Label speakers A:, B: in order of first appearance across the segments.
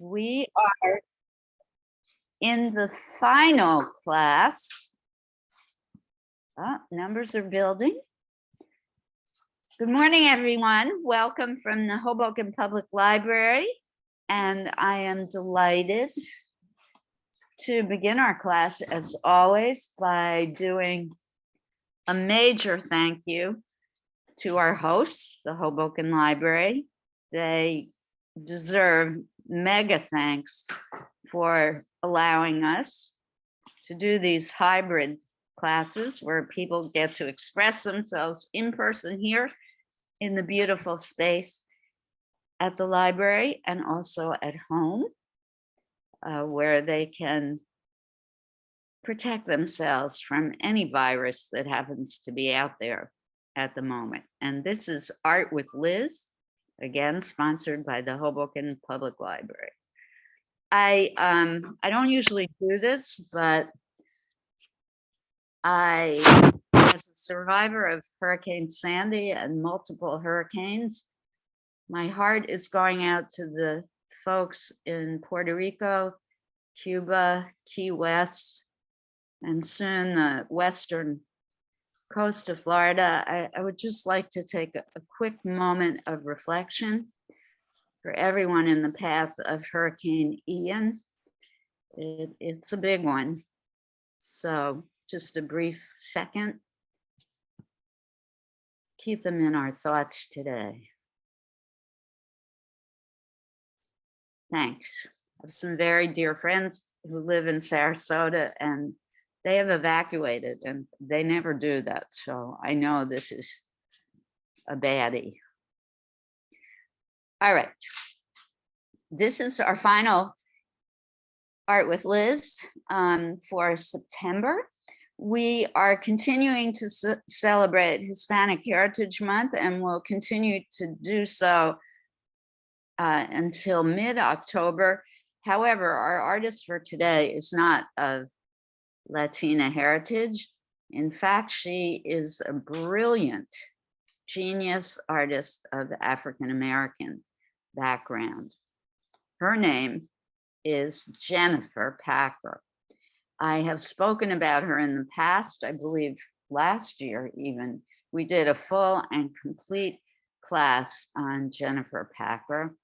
A: We are in the final class. Numbers are building. Good morning, everyone. Welcome from the Hoboken Public Library. And I am delighted to begin our class, as always, by doing a major thank you to our hosts, the Hoboken Library. They deserve mega thanks for allowing us to do these hybrid classes where people get to express themselves in person here in the beautiful space at the library and also at home, where they can protect themselves from any virus that happens to be out there at the moment. And this is Art with Liz, again, sponsored by the Hoboken Public Library. I don't usually do this, but as a survivor of Hurricane Sandy and multiple hurricanes, my heart is going out to the folks in Puerto Rico, Cuba, Key West, and soon the western coast of Florida. I would just like to take a quick moment of reflection for everyone in the path of Hurricane Ian. It's a big one. So just a brief second. Keep them in our thoughts today. Thanks. I have some very dear friends who live in Sarasota, and they have evacuated, and they never do that. So I know this is a baddie. All right. This is our final Art with Liz for September. We are continuing to celebrate Hispanic Heritage Month, and we'll continue to do so until mid-October. However, our artist for today is not of Latina heritage. In fact, she is a brilliant genius artist of African-American background. Her name is Jennifer Packer. I have spoken about her in the past, I believe last year even. We did a full and complete class on Jennifer Packer.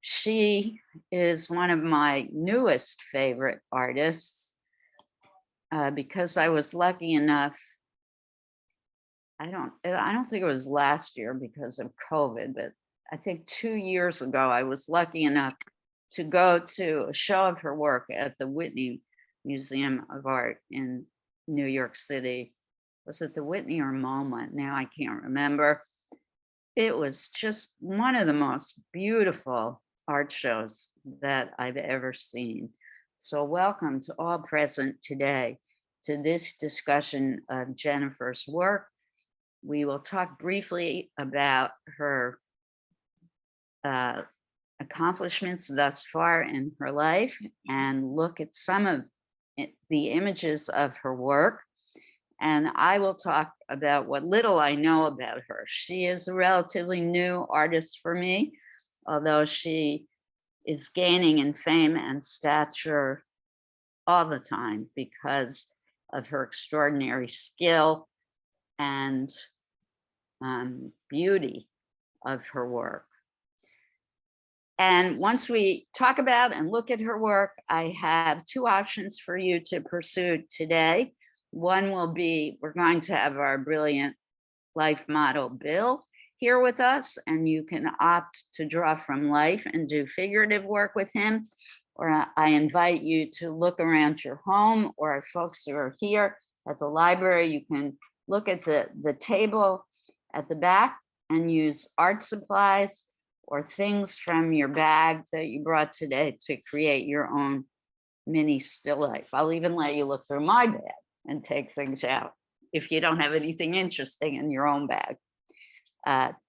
A: She is one of my newest favorite artists because I was lucky enough, I don't think it was last year because of COVID, but I think 2 years ago, I was lucky enough to go to a show of her work at the Whitney Museum of Art in New York City. Was it the Whitney or MoMA? Now I can't remember. It was just one of the most beautiful art shows that I've ever seen. So welcome to all present today to this discussion of Jennifer's work. We will talk briefly about her accomplishments thus far in her life and look at some of the images of her work. And I will talk about what little I know about her. She is a relatively new artist for me, although she is gaining in fame and stature all the time because of her extraordinary skill and beauty of her work. And once we talk about and look at her work, I have two options for you to pursue today. One will be, we're going to have our brilliant life model, Bill, here with us, and you can opt to draw from life and do figurative work with him. Or I invite you to look around your home, or folks who are here at the library, you can look at the table at the back and use art supplies or things from your bag that you brought today to create your own mini still life. I'll even let you look through my bag and take things out if you don't have anything interesting in your own bag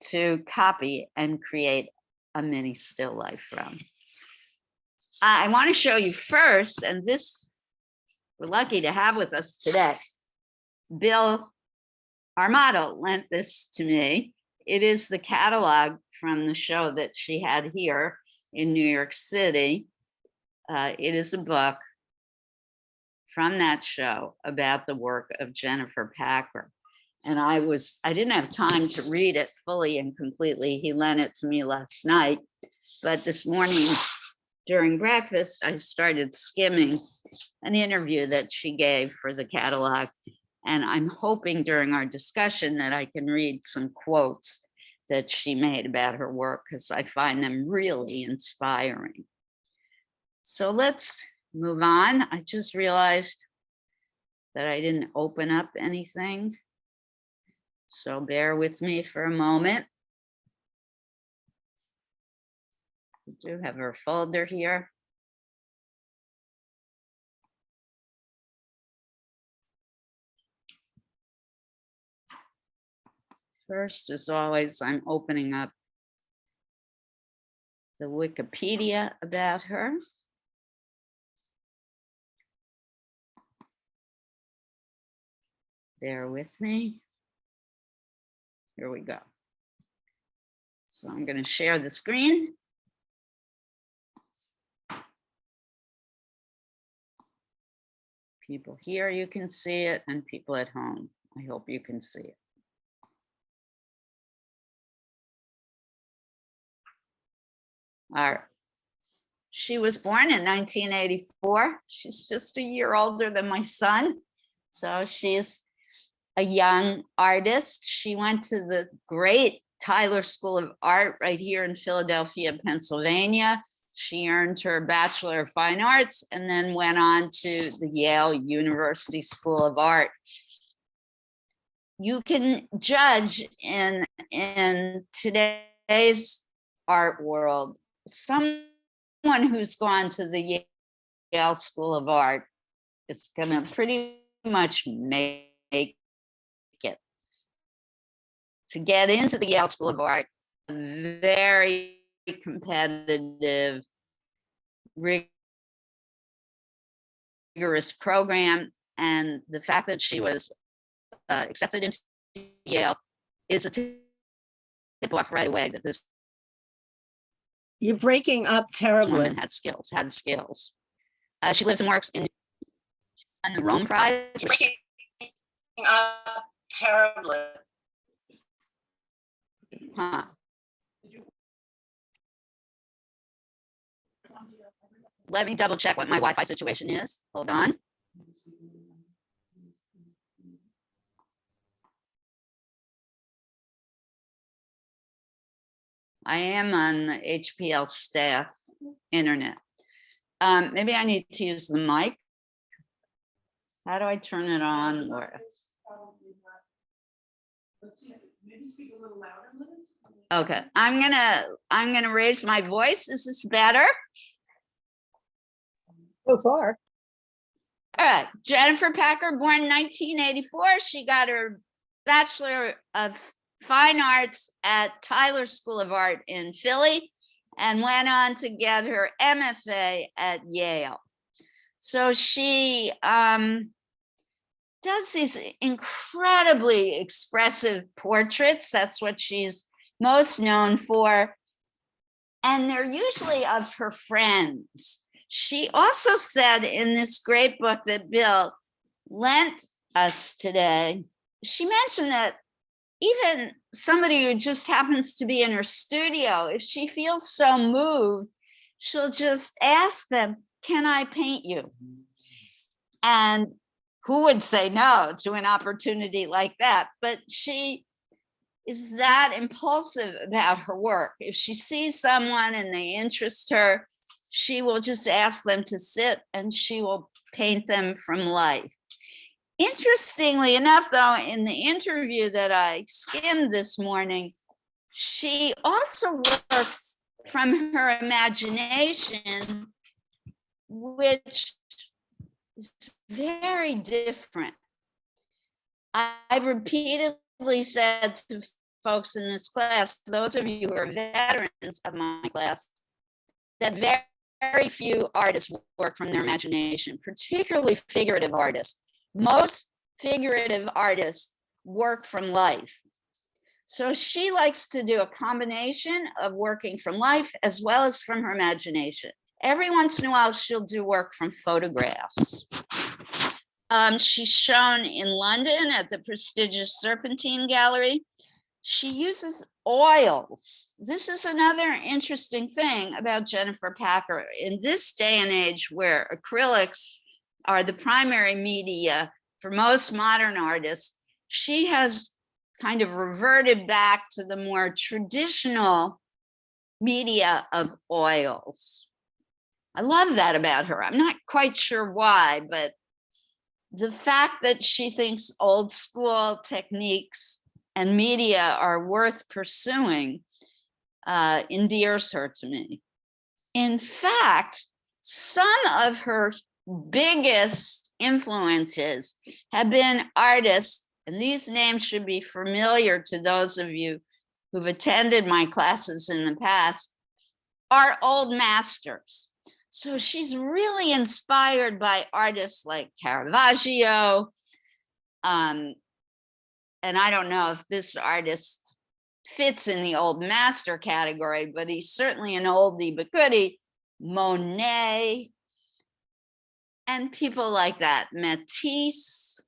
A: to copy and create a mini still life from. I want to show you first, and this we're lucky to have with us today. Bill Armato lent this to me. It is the catalog from the show that she had here in New York City. It is a book from that show about the work of Jennifer Packer. And I didn't have time to read it fully and completely. He lent it to me last night, but this morning during breakfast, I started skimming an interview that she gave for the catalog. And I'm hoping during our discussion that I can read some quotes that she made about her work, because I find them really inspiring. So let's move on. I just realized that I didn't open up anything. So bear with me for a moment. We do have her folder here. First, as always, I'm opening up the Wikipedia about her. Bear with me. Here we go. So I'm going to share the screen. People here, you can see it, and people at home, I hope you can see it. All right. She was born in 1984. She's just a year older than my son. So she's a young artist. She went to the great Tyler School of Art right here in Philadelphia, Pennsylvania. She earned her Bachelor of Fine Arts and then went on to the Yale University School of Art. You can judge in today's art world, someone who's gone to the Yale School of Art is going to pretty much make it. To get into the Yale School of Art, very competitive, rigorous program, and the fact that she was accepted into Yale is a tip off right away that this
B: You're breaking up terribly.
A: woman had skills. She lives and works in the Rome Prize.
B: You're breaking up terribly.
A: Huh. Let me double check what my Wi-Fi situation is. Hold on. I am on the HPL staff internet. Maybe I need to use the mic. How do I turn it on? Okay, I'm gonna raise my voice. Is this better?
B: So far.
A: All right, Jennifer Packer, born in 1984. She got her Bachelor of Fine Arts at Tyler School of Art in Philly and went on to get her MFA at Yale. So she does these incredibly expressive portraits. That's what she's most known for. And they're usually of her friends. She also said in this great book that Bill lent us today, she mentioned that even somebody who just happens to be in her studio, if she feels so moved, she'll just ask them, "Can I paint you?" And who would say no to an opportunity like that? But she is that impulsive about her work. If she sees someone and they interest her, she will just ask them to sit and she will paint them from life. Interestingly enough, though, in the interview that I skimmed this morning, she also works from her imagination, which is very different. I've repeatedly said to folks in this class, those of you who are veterans of my class, that very few artists work from their imagination, particularly figurative artists. Most figurative artists work from life. So she likes to do a combination of working from life as well as from her imagination. Every once in a while, she'll do work from photographs. She's shown in London at the prestigious Serpentine Gallery. She uses oils. This is another interesting thing about Jennifer Packer. In this day and age where acrylics are the primary media for most modern artists, she has kind of reverted back to the more traditional media of oils. I love that about her. I'm not quite sure why, but the fact that she thinks old school techniques and media are worth pursuing endears her to me. In fact, some of her biggest influences have been artists, and these names should be familiar to those of you who've attended my classes in the past, are old masters. So she's really inspired by artists like Caravaggio. And I don't know if this artist fits in the old master category, but he's certainly an oldie but goodie. Monet and people like that, Matisse.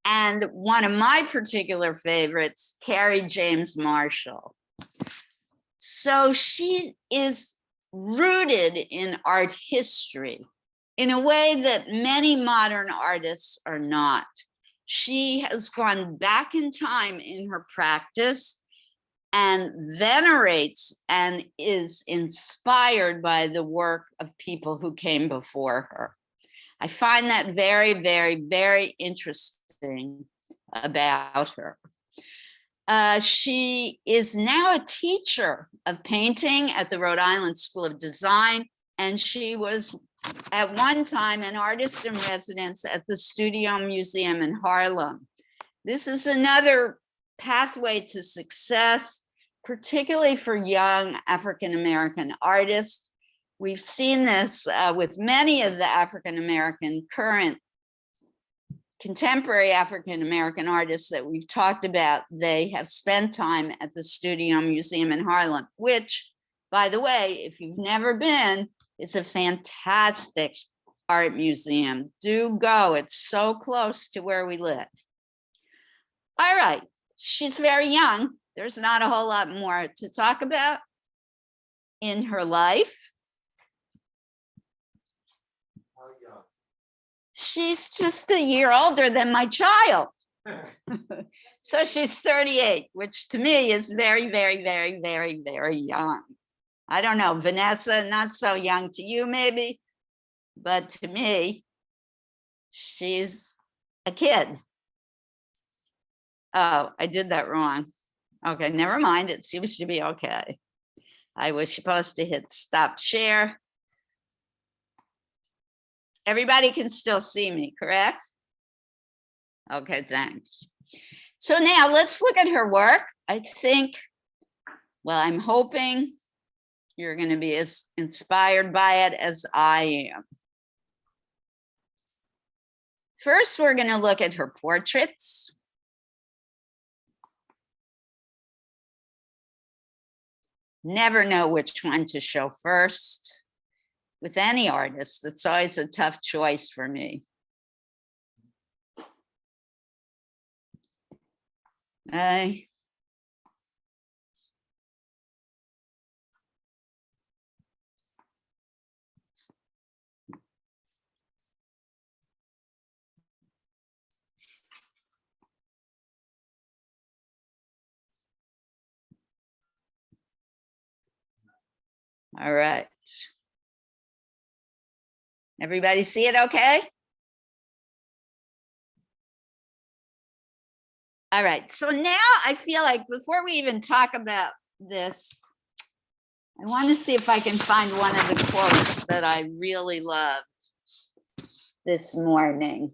A: And one of my particular favorites, Carrie James Marshall. So she is rooted in art history in a way that many modern artists are not. She has gone back in time in her practice and venerates and is inspired by the work of people who came before her. I find that very, very, very interesting about her. She is now a teacher of painting at the Rhode Island School of Design, and she was at one time an artist in residence at the Studio Museum in Harlem. This is another pathway to success, particularly for young African-American artists. We've seen this with many of the African-American current contemporary African-American artists that we've talked about. They have spent time at the Studio Museum in Harlem, which, by the way, if you've never been, is a fantastic art museum. Do go, it's so close to where we live. All right, she's very young. There's not a whole lot more to talk about in her life. She's just a year older than my child. So she's 38, which to me is very, very, very, very, very young. I don't know, Vanessa, not so young to you maybe, but to me, she's a kid. Oh, I did that wrong. Okay, never mind, it seems to be okay. I was supposed to hit stop share. Everybody can still see me, correct? Okay, thanks. So now let's look at her work. I think, well, I'm hoping you're going to be as inspired by it as I am. First, we're going to look at her portraits. Never know which one to show first. With any artist, it's always a tough choice for me. Okay. All right. Everybody see it okay? All right, so now I feel like before we even talk about this, I want to see if I can find one of the quotes that I really loved this morning.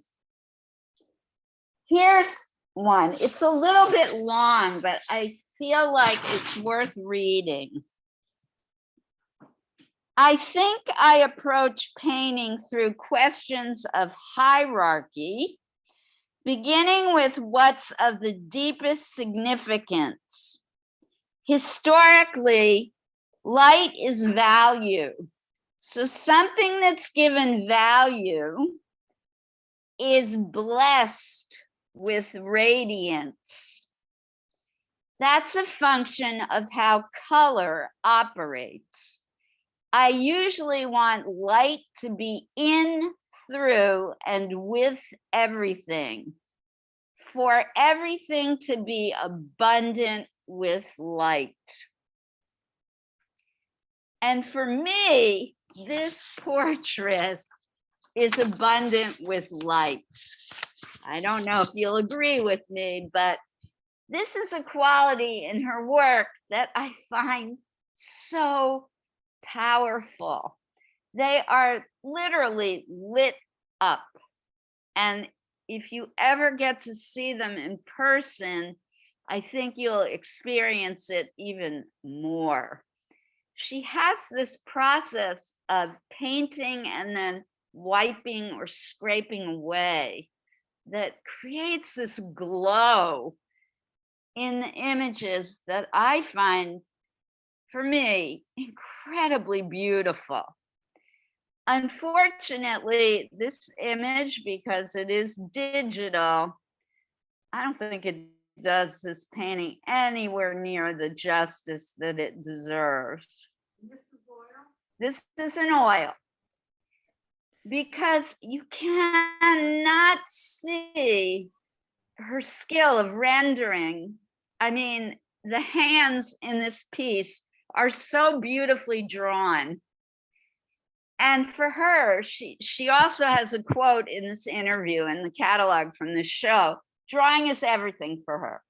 A: Here's one. It's a little bit long, but I feel like it's worth reading. I think I approach painting through questions of hierarchy beginning with what's of the deepest significance. Historically, light is value. So something that's given value is blessed with radiance. That's a function of how color operates. I usually want light to be in, through, and with everything, for everything to be abundant with light. And for me, this portrait is abundant with light. I don't know if you'll agree with me, but this is a quality in her work that I find so powerful. They are literally lit up. And if you ever get to see them in person, I think you'll experience it even more. She has this process of painting and then wiping or scraping away that creates this glow in the images that I find, for me, incredibly beautiful. Unfortunately, this image, because it is digital, I don't think it does this painting anywhere near the justice that it deserves. This is an oil. Because you cannot see her skill of rendering. I mean, the hands in this piece are so beautifully drawn. And for her, she also has a quote in this interview in the catalog from the show: drawing is everything for her.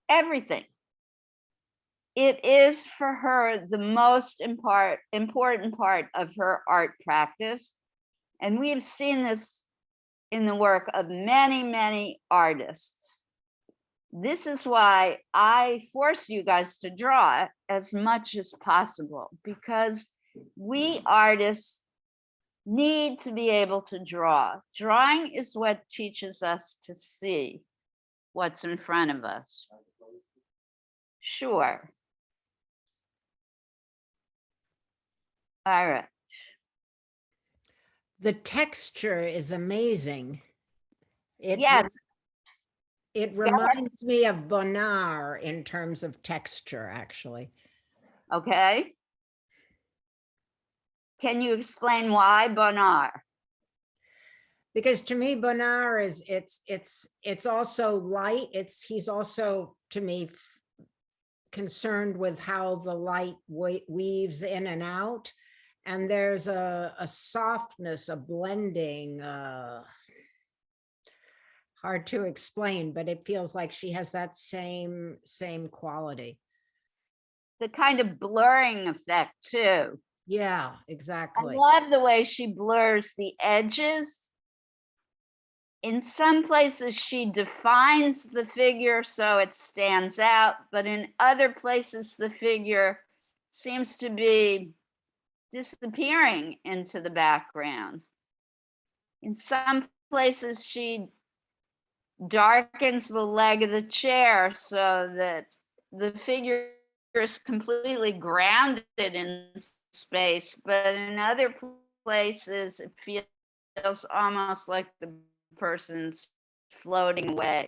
A: Everything. It is for her the most important part of her art practice. And we have seen this in the work of many, many artists. This is why I force you guys to draw as much as possible, because we artists need to be able to draw. Drawing is what teaches us to see what's in front of us. Sure. All right.
C: The texture is amazing.
A: Yes.
C: It reminds me of Bonnard in terms of texture, actually.
A: Okay. Can you explain why Bonnard?
C: Because to me, Bonnard is it's also light. He's also, to me, concerned with how the light weaves in and out. And there's a softness, a blending, hard to explain, but it feels like she has that same quality.
A: The kind of blurring effect too.
C: Yeah, exactly.
A: I love the way she blurs the edges. In some places, she defines the figure so it stands out, but in other places, the figure seems to be disappearing into the background. In some places, she darkens the leg of the chair so that the figure is completely grounded in space, but in other places, it feels almost like the person's floating away.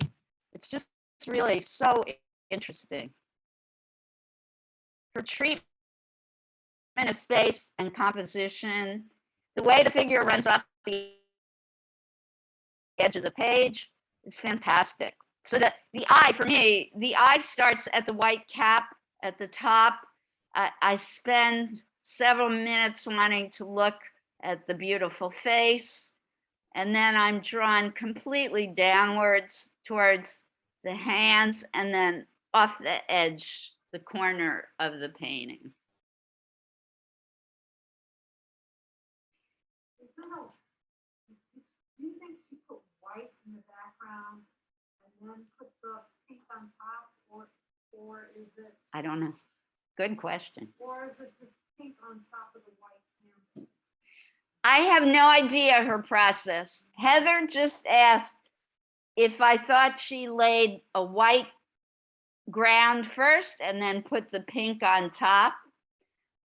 A: It's just really so interesting. Her treatment of space and composition, the way the figure runs off the edge of the page is fantastic. So that the eye, for me, the eye starts at the white cap at the top. I spend several minutes wanting to look at the beautiful face, and then I'm drawn completely downwards towards the hands and then off the edge, the corner of the painting.
D: Do you think she put white in the background and then put the pink on top, or is it?
A: I don't know. Good question.
D: Or is it just pink on top of the white canvas?
A: I have no idea her process. Heather just asked if I thought she laid a white ground first and then put the pink on top.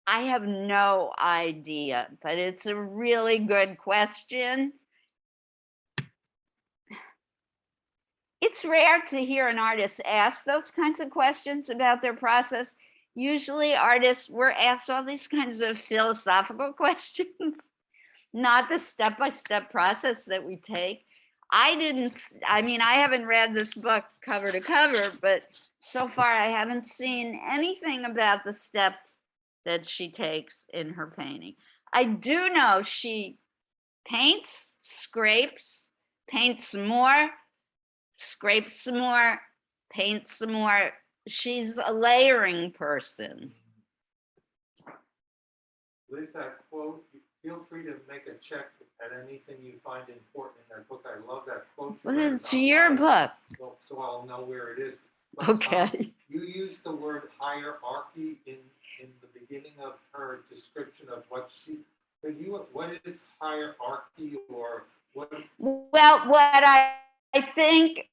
A: I have no idea, but it's a really good question. It's rare to hear an artist ask those kinds of questions about their process. Usually artists, we're asked all these kinds of philosophical questions, not the step-by-step process that we take. I haven't read this book cover to cover, but so far I haven't seen anything about the steps that she takes in her painting. I do know she paints, scrapes, paints some more, scrapes some more, paints some more. She's a layering person.
E: Liz, that quote, feel free to make a check at anything you find important in that book. I love that quote.
A: Well, it's your book.
E: So I'll know where it is. But,
A: Okay.
E: you used the word hierarchy in the beginning of her description of what what is hierarchy, or what?
A: Well, what I think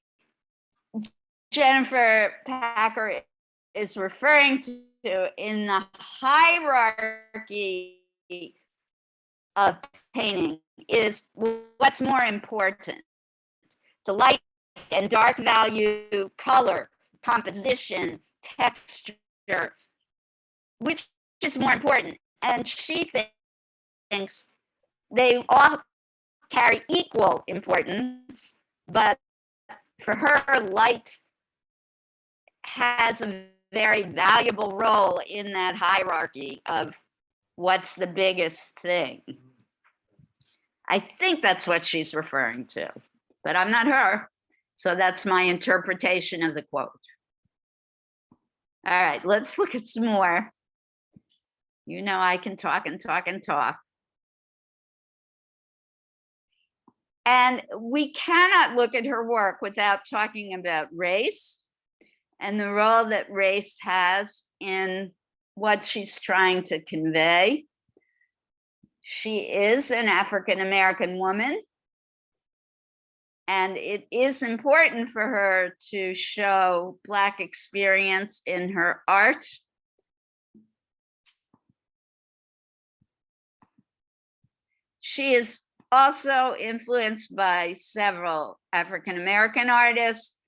A: Jennifer Packer is referring to in the hierarchy of painting is what's more important: the light and dark value, color, composition, texture, which is more important. And she thinks they all carry equal importance, but for her, light has a very valuable role in that hierarchy of what's the biggest thing. I think that's what she's referring to, but I'm not her. So that's my interpretation of the quote. All right, let's look at some more. You know, I can talk and talk and talk. And we cannot look at her work without talking about race and the role that race has in what she's trying to convey. She is an African-American woman, and it is important for her to show Black experience in her art. She is also influenced by several African-American artists,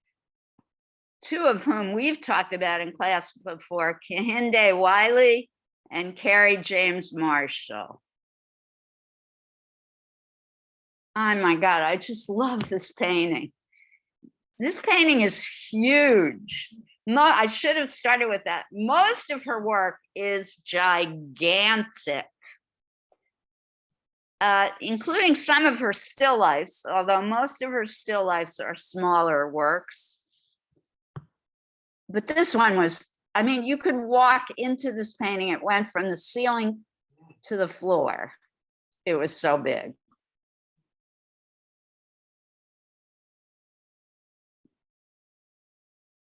A: two of whom we've talked about in class before, Kehinde Wiley and Carrie James Marshall. Oh my God, I just love this painting. This painting is huge. I should have started with that. Most of her work is gigantic, including some of her still lifes, although most of her still lifes are smaller works. But this one was, I mean, you could walk into this painting. It went from the ceiling to the floor. It was so big.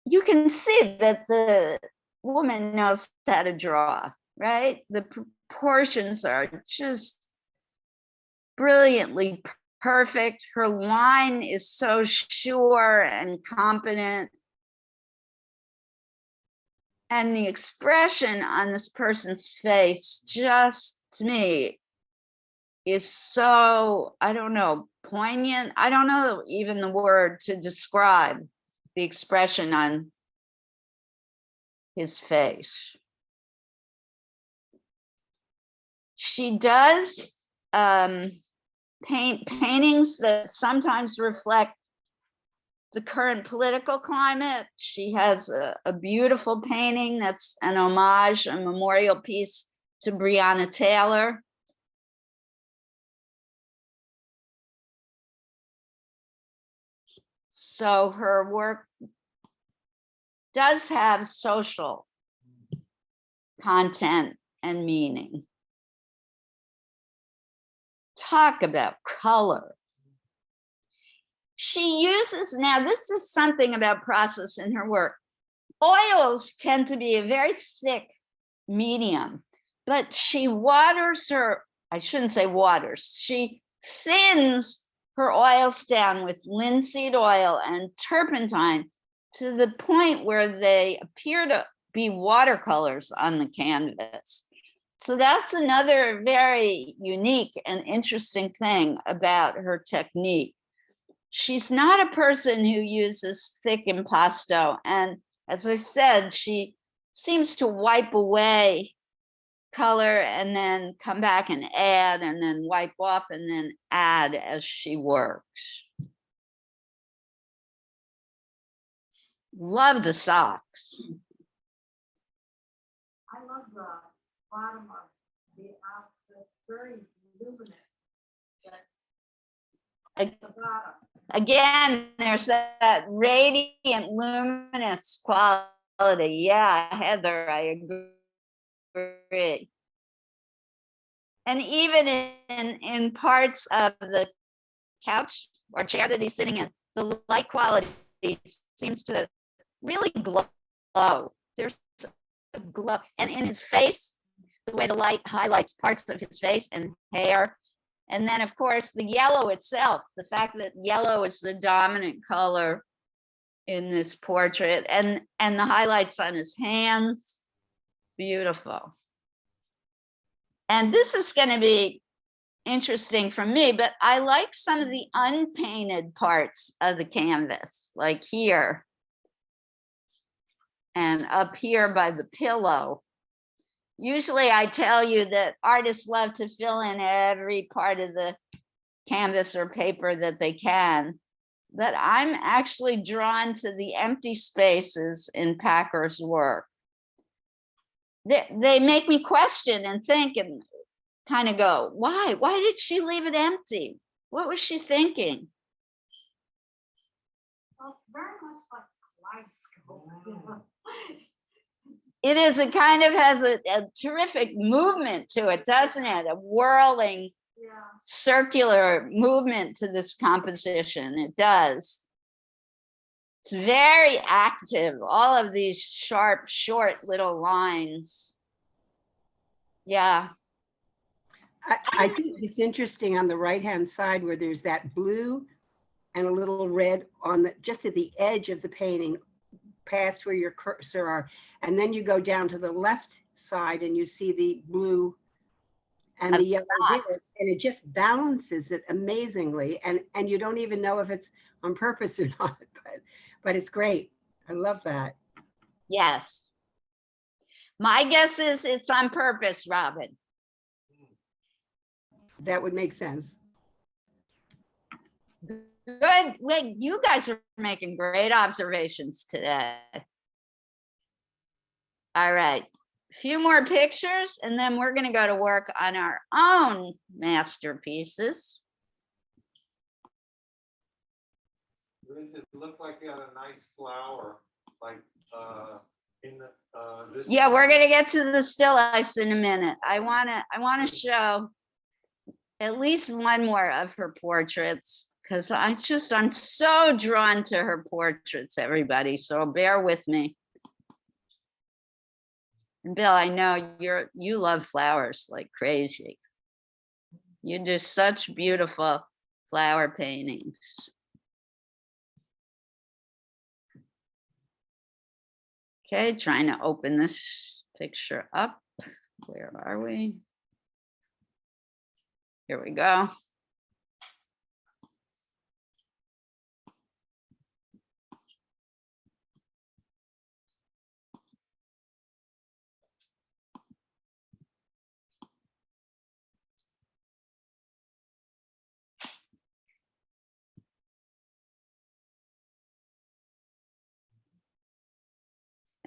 A: You can see that the woman knows how to draw, right? The proportions are just brilliantly perfect. Her line is so sure and competent. And the expression on this person's face, just to me, is so, I don't know, poignant. I don't know even the word to describe the expression on his face. She does paint paintings that sometimes reflect the current political climate. She has a beautiful painting that's an homage, a memorial piece to Breonna Taylor. So her work does have social content and meaning. Talk about color. She uses, now this is something about process in her work. Oils tend to be a very thick medium, but she waters her, I shouldn't say waters, she thins her oils down with linseed oil and turpentine to the point where they appear to be watercolors on the canvas. So that's another very unique and interesting thing about her technique. She's not a person who uses thick impasto. And as I said, she seems to wipe away color and then come back and add and then wipe off and then add as she works. Love the socks.
D: I love the bottom of the outfit, very luminous.
A: Ag-
D: The bottom.
A: Again, there's that radiant, luminous quality. Yeah, Heather, I agree. And even in parts of the couch or chair that he's sitting in, the light quality seems to really glow. There's a glow. And in his face, the way the light highlights parts of his face and hair. And then, of course, the yellow itself, the fact that yellow is the dominant color in this portrait, and the highlights on his hands, beautiful. And this is going to be interesting for me, but I like some of the unpainted parts of the canvas, like here and up here by the pillow. Usually I tell you that artists love to fill in every part of the canvas or paper that they can, but I'm actually drawn to the empty spaces in Packer's work. They make me question and think and kind of go, why did she leave it empty? What was she thinking?
D: Well, it's very much like kaleidoscope.
A: It is, it kind of has a terrific movement to it, doesn't it? A whirling,
D: Yeah.
A: circular movement to this composition. It does. It's very active, all of these sharp, short little lines. Yeah.
F: I think it's interesting on the right-hand side where there's that blue and a little red on the, just at the edge of the painting, past where your cursor are. And then you go down to the left side and you see the blue and the yellow there, and it just balances it amazingly. And you don't even know if it's on purpose or not, but it's great. I love that.
A: Yes. My guess is it's on purpose, Robin.
F: That would make sense.
A: Good. Wait, you guys are making great observations today. All right. A few more pictures, and then we're going to go to work on our own masterpieces.
E: Liz, it looked like you had a nice flower, like in the this.
A: Yeah, we're going to get to the still lifes in a minute. I want to show at least one more of her portraits, because I'm so drawn to her portraits, everybody. So bear with me. And Bill, I know you love flowers like crazy. You do such beautiful flower paintings. Okay, trying to open this picture up. Where are we? Here we go.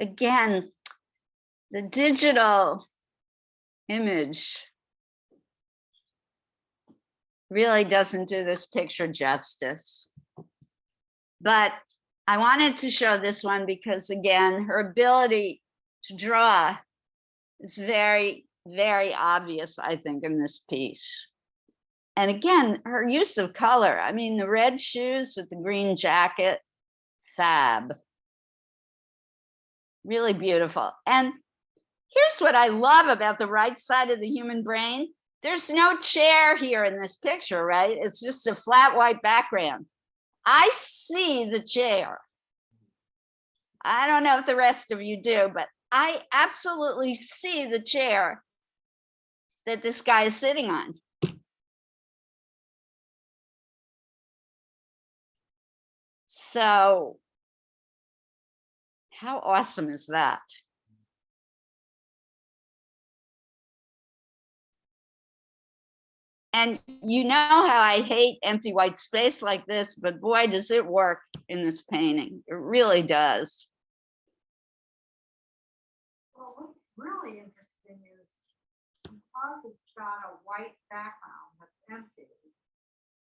A: Again, the digital image really doesn't do this picture justice. But I wanted to show this one because, again, her ability to draw is very, very obvious, I think, in this piece. And again, her use of color. I mean, the red shoes with the green jacket, fab. Really beautiful. And here's what I love about the right side of the human brain. There's no chair here in this picture, right? It's just a flat white background. I see the chair. I don't know if the rest of you do, but I absolutely see the chair that this guy is sitting on. So how awesome is that? And you know how I hate empty white space like this, but boy, does it work in this painting. It really does.
D: Well, what's really interesting is because it's got a white background that's empty,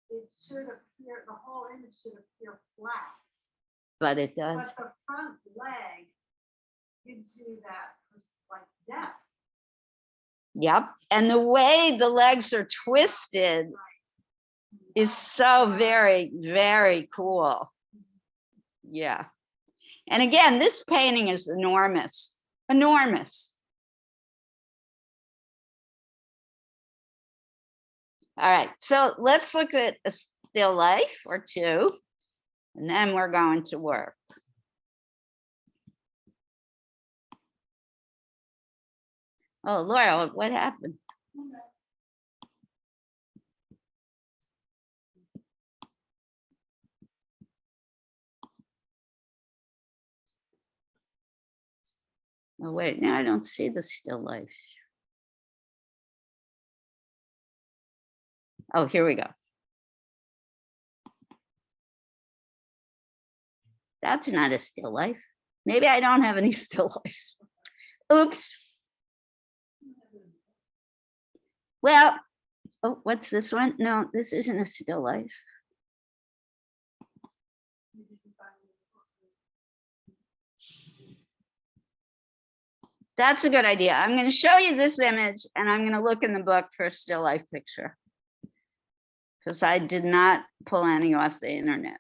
D: it should appear, the whole image should appear flat.
A: But it does.
D: But the front leg gives you that like depth.
A: Yep. And the way the legs are twisted is so very, very cool. Yeah. And again, this painting is enormous, enormous. All right, so let's look at a still life or two, and then we're going to work. Oh, Laura, what happened? Oh, wait, now I don't see the still life. Oh, here we go. That's not a still life. Maybe I don't have any still life. Oops. Well, oh, what's this one? No, this isn't a still life. That's a good idea. I'm going to show you this image and I'm going to look in the book for a still life picture, because I did not pull any off the internet.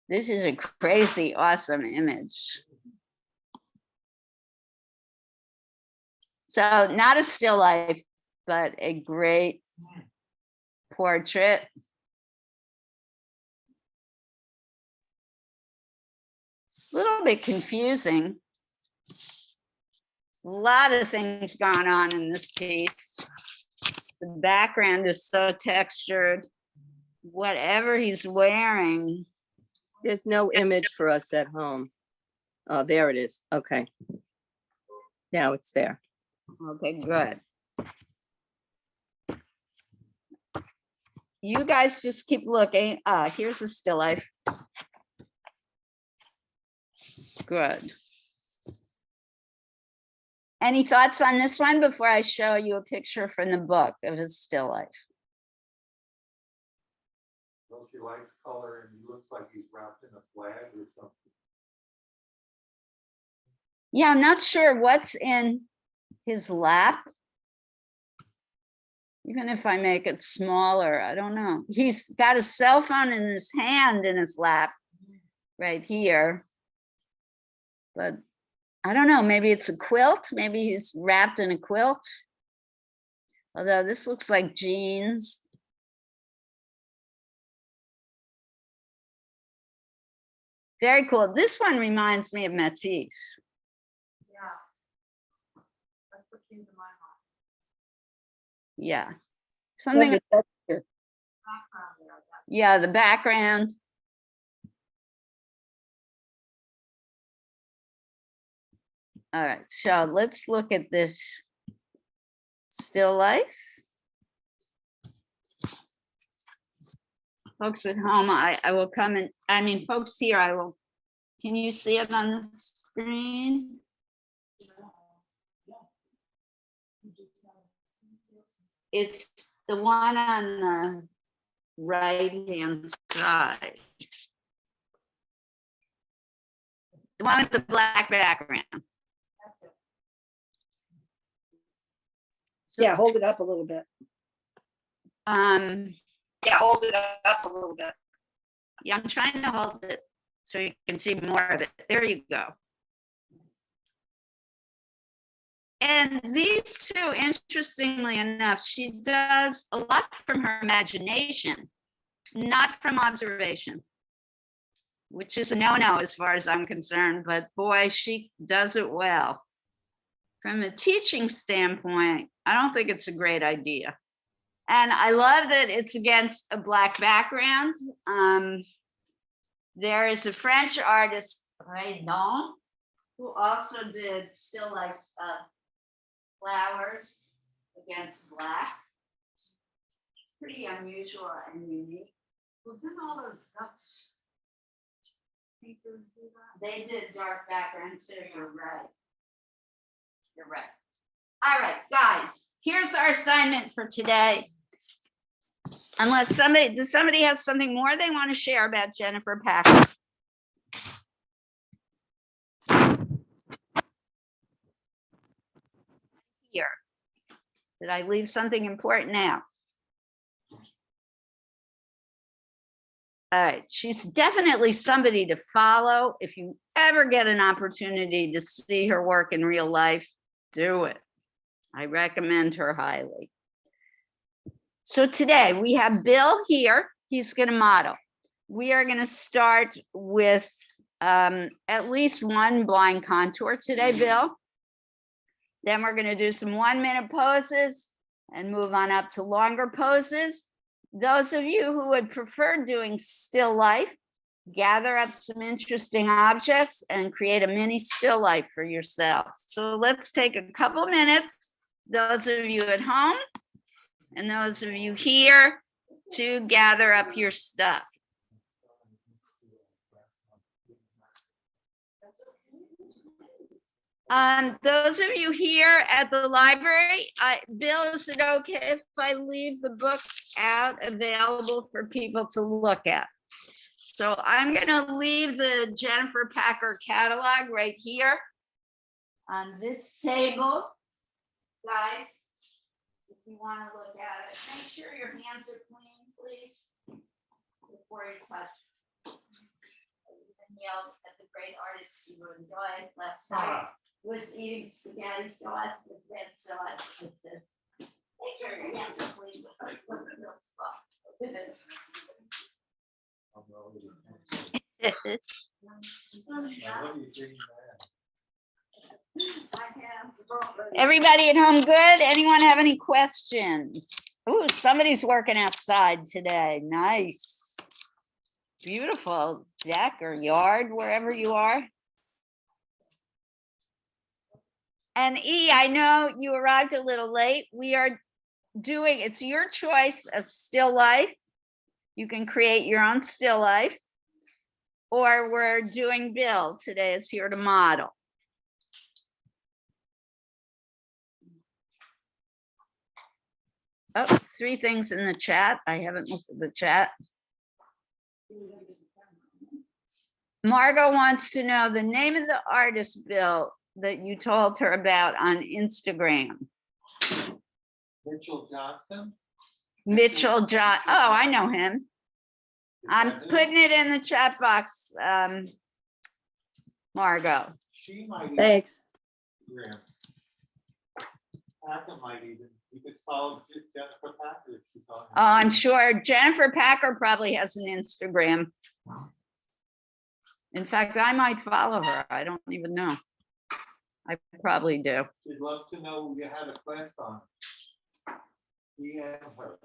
A: This is a crazy, awesome image. So not a still life, but a great portrait. A little bit confusing. A lot of things going on in this piece. The background is so textured. Whatever he's wearing.
G: There's no image for us at home. Oh, there it is. Okay. Now it's there.
A: Okay, good. You guys just keep looking. Here's a still life. Good. Any thoughts on this one before I show you a picture from the book of his still life?
E: Well, she likes color and he looks like he's wrapped in a flag or something.
A: Yeah, I'm not sure what's in his lap. Even if I make it smaller, I don't know. He's got a cell phone in his hand in his lap right here. But I don't know, maybe it's a quilt. Maybe he's wrapped in a quilt. Although this looks like jeans. Very cool. This one reminds me of Matisse.
D: Yeah. That's what came to my mind.
A: Yeah. Something,
D: Background there.
A: yeah, the background. All right, so let's look at this still life. Folks at home, I will come and, I mean, folks here, I will, can you see it on the screen? It's the one on the right-hand side. The one with the black background. So,
B: Yeah, hold it up a little bit.
A: Um,
B: Yeah, hold it up a little bit.
A: Yeah, I'm trying to hold it so you can see more of it. There you go. And these two, interestingly enough, she does a lot from her imagination, not from observation, which is a no-no as far as I'm concerned, but boy, she does it well. From a teaching standpoint, I don't think it's a great idea. And I love that it's against a Black background. There is a French artist, Redon, who also did still life stuff, flowers against Black. It's pretty unusual and unique.
D: Well, didn't all those Dutch painters do that?
A: They did dark background too, you're right. You're right. All right, guys, here's our assignment for today. Unless does somebody have something more they want to share about Jennifer Packer? Here. Did I leave something important out? All right, she's definitely somebody to follow. If you ever get an opportunity to see her work in real life, do it. I recommend her highly. So today we have Bill here. He's going to model. We are going to start with at least one blind contour today, Bill. Then we're going to do some 1-minute poses and move on up to longer poses. Those of you who would prefer doing still life, gather up some interesting objects and create a mini still life for yourself. So let's take a couple minutes, those of you at home and those of you here, to gather up your stuff. Those of you here at the library, Bill, is it okay if I leave the book out available for people to look at? So I'm going to leave the Jennifer Packer catalog right here on this table. Guys, if you want to look at it, make sure your hands are clean, please, before you touch. Yelled at the great artist you enjoyed last night was eating spaghetti sauce with red sauce. Make sure your hands are clean before you put the milk spot. Everybody at home good? Anyone have any questions? Ooh, somebody's working outside today. Nice. Beautiful deck or yard, wherever you are. And E, I know you arrived a little late. We are doing, it's your choice of still life. You can create your own still life. Or we're doing Bill. Today is here to model. Oh, 3 things in the chat. I haven't looked at the chat. Margot wants to know the name of the artist, Bill, that you told her about on Instagram.
E: Mitchell Johnson.
A: Mitchell John. Oh, I know him. I'm putting it in the chat box, Margot.
E: She might.
G: Thanks.
E: Packer might even. You could follow Jennifer Packer if she's on.
A: Oh, I'm sure Jennifer Packer probably has an Instagram. In fact, I might follow her. I don't even know. I probably do.
E: We'd love to know you had a class on. DM her.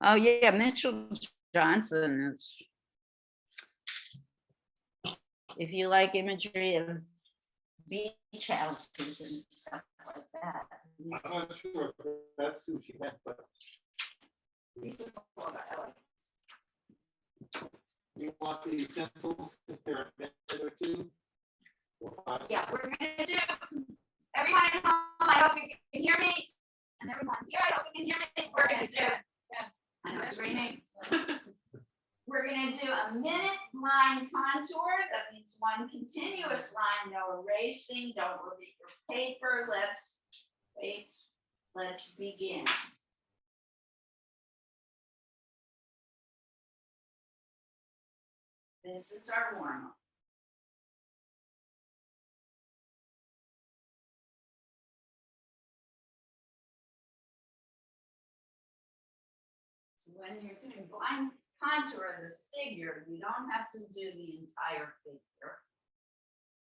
A: Oh, yeah, Mitchell Johnson is. If you like imagery of beach houses and stuff like that.
E: I'm not sure if that's who she meant, but. You want these samples if they're a minute or 2?
A: Yeah, we're gonna do, everyone at home, I hope you can hear me. And everyone here, I hope you can hear me. We're gonna do it. Yeah, I know it's raining. We're gonna do a minute line contour. That means one continuous line, no erasing, don't repeat your paper. Let's begin. This is our warm up. So when you're doing blind contour of the figure, you don't have to do the entire figure.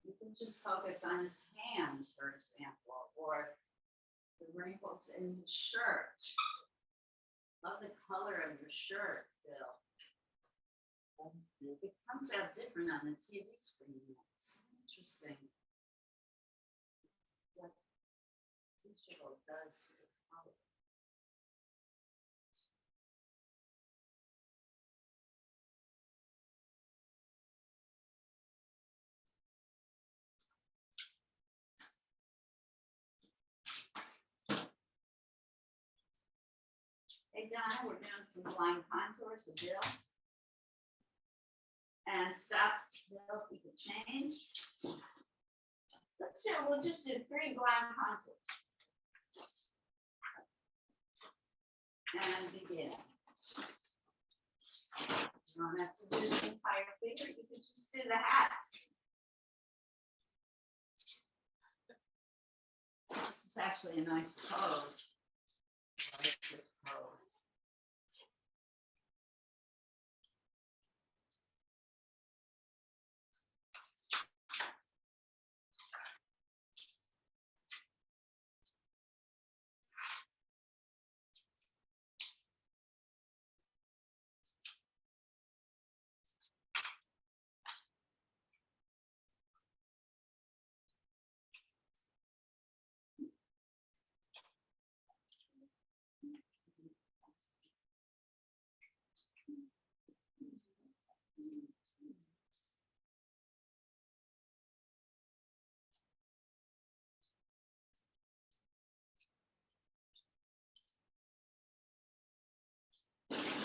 A: You can just focus on his hands, for example, or the wrinkles in his shirt. Love the color of your shirt, Bill. It comes out different on the TV screen. It's interesting what digital does to color. Hey, Donna, we're doing some blind contours of Bill. And stop, Bill, if you could change. Let's do, we'll just do 3 blind contours. And begin. You don't have to do the entire figure, you can just do the hat. This is actually a nice pose. I like this pose.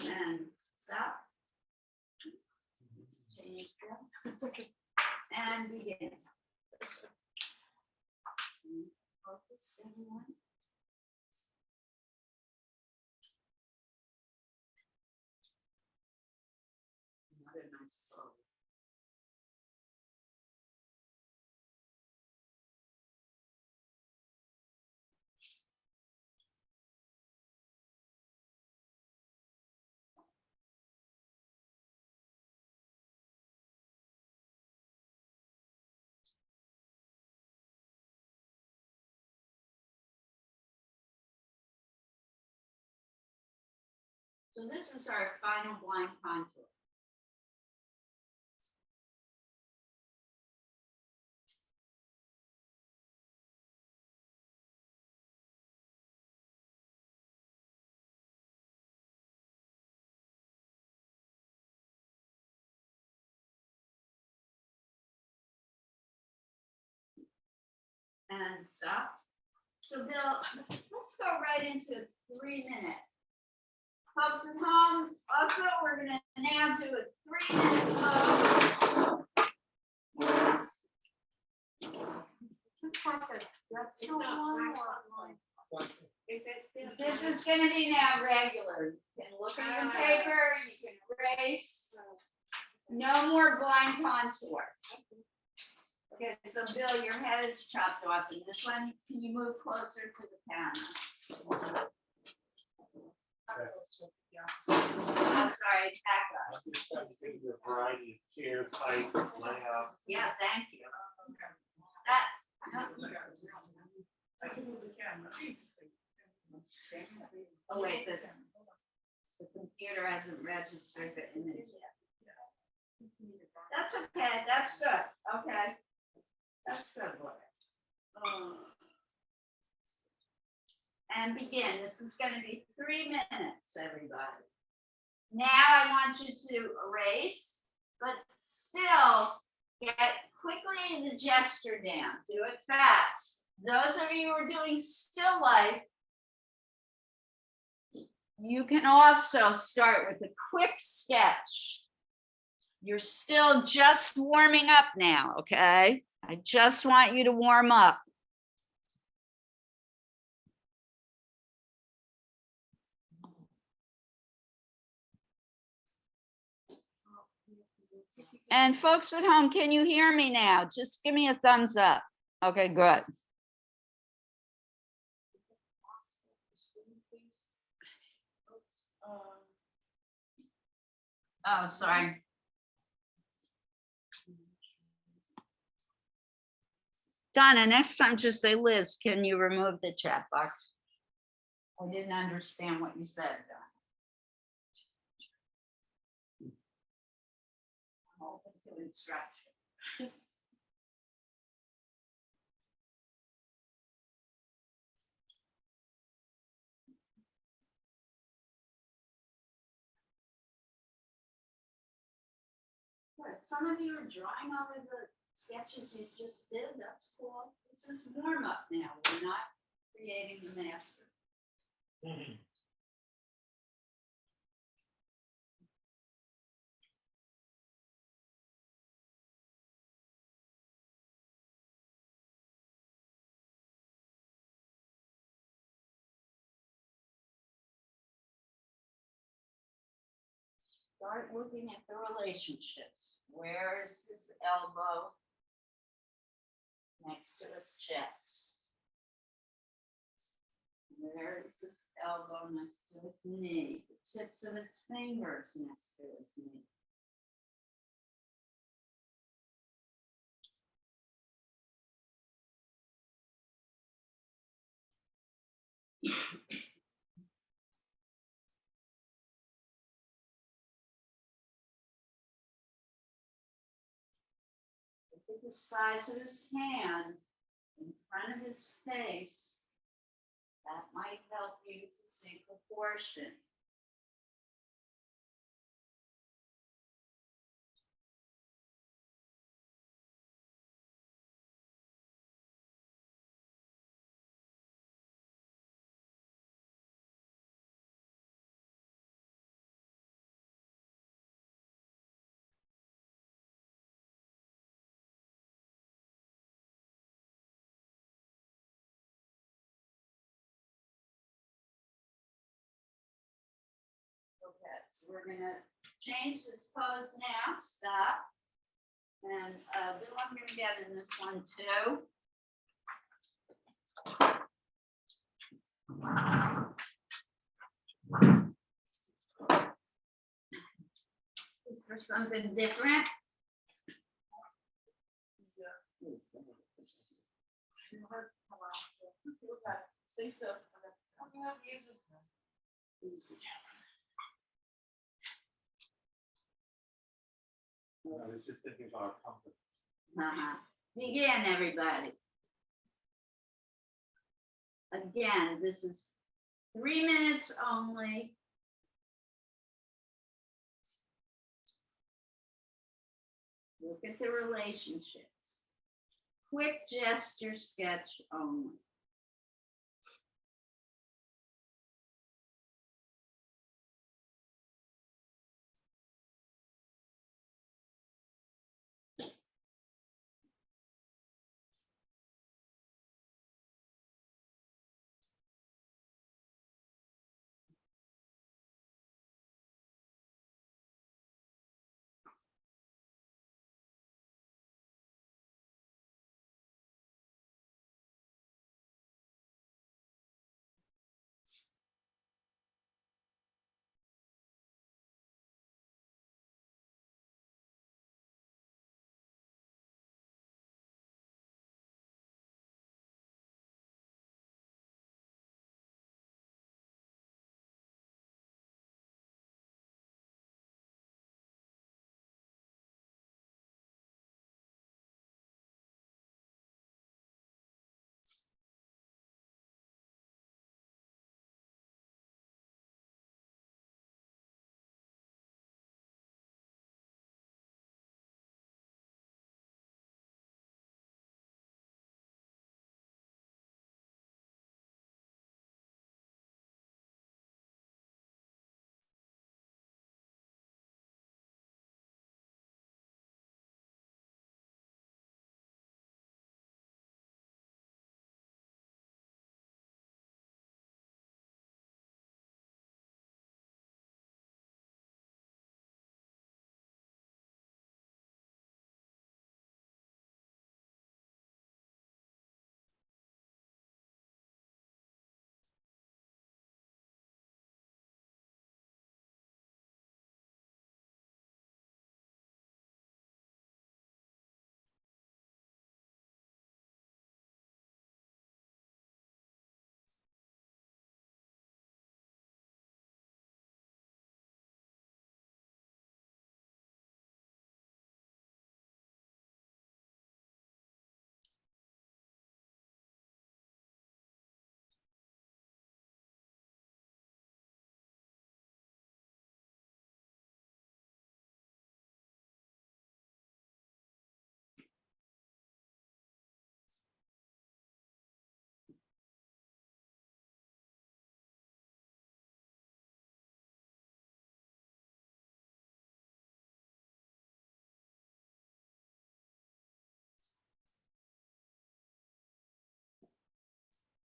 A: And stop. Change that. And begin. Focus, everyone. Another nice pose. So this is our final blind contour. And stop. So Bill, let's go right into 3 minute. Folks at home, also, we're gonna now do a 3-minute pose. This is gonna be now regular. You can look at your paper, you can erase. No more blind contour. Okay, so Bill, your head is chopped off in this one. Can you move closer to the camera? I'm sorry, back up.
E: I'm just trying to think of a variety of chairs, height, layout.
A: Yeah, thank you. That. Oh, wait, the computer hasn't registered the image yet. That's okay, that's good, okay. That's good, Laura. And begin. This is going to be 3 minutes, everybody. Now I want you to erase, but still get quickly the gesture down. Do it fast. Those of you who are doing still life, you can also start with a quick sketch. You're still just warming up now, okay? I just want you to warm up. And folks at home, can you hear me now? Just give me a thumbs up. Okay, good. Oh, sorry. Donna, next time just say, Liz, can you remove the chat box? I didn't understand what you said, Donna. I'm open to instruction. Good. Some of you are drawing over the sketches you just did. That's cool. This is warm up now. We're not creating the master. Start looking at the relationships. Where is his elbow next to his chest? Where is his elbow next to his knee? The tips of his fingers next to his knee. Look at the size of his hand in front of his face. That might help you to see proportion. Okay, so we're gonna change this pose now, stop. And Bill, I'm gonna get in this one too. Is there something different?
D: Stay still.
E: I was just thinking about comfort.
A: Begin, everybody. Again, this is 3 minutes only. Look at the relationships. Quick gesture sketch only.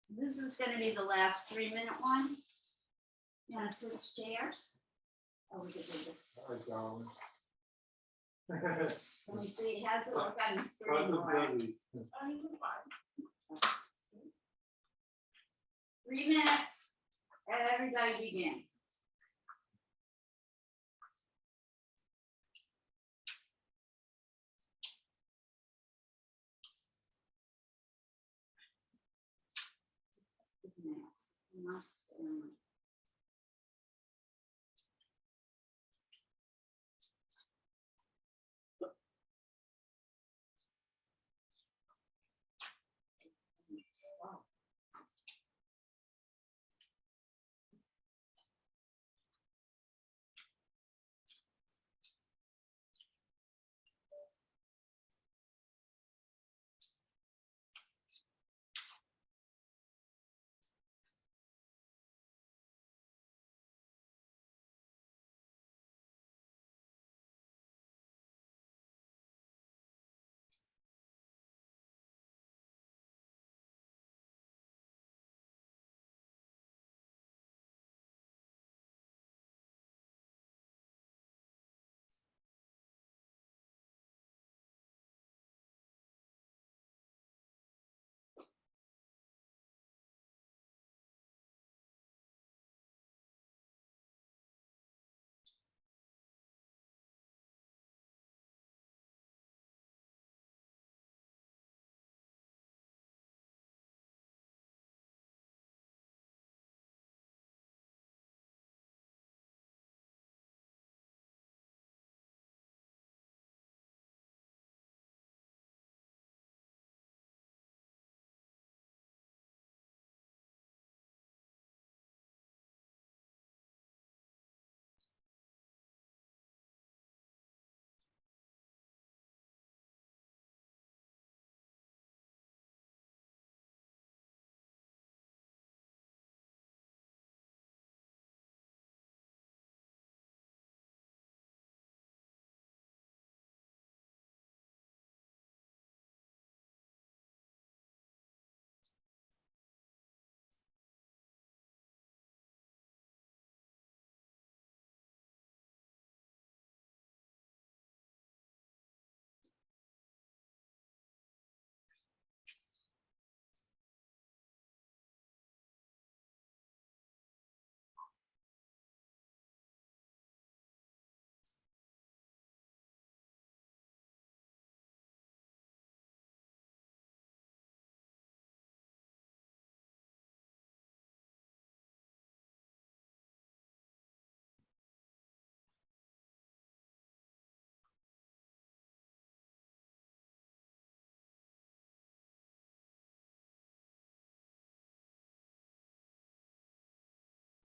A: This is gonna be the last 3-minute one. You wanna switch chairs? Oh, we could do this.
E: I don't.
A: Let me see, how's it look on the
E: Tons
A: screen?
E: of
A: Laura?
E: goodies.
A: 3 minutes, and everybody begin.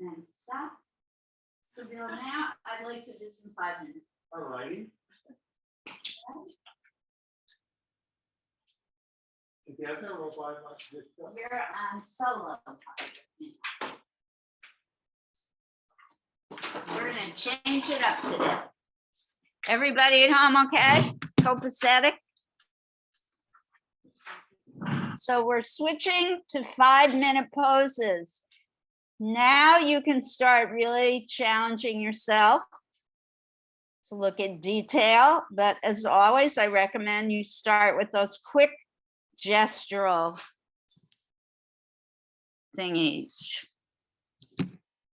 A: And stop. So Bill, now I'd like to do some 5 minutes.
E: All righty. Together or by myself?
A: We're on solo. We're gonna change it up today. Everybody at home, okay? Copacetic? So we're switching to 5-minute poses. Now you can start really challenging yourself to look at detail, but as always, I recommend you start with those quick gestural thingies.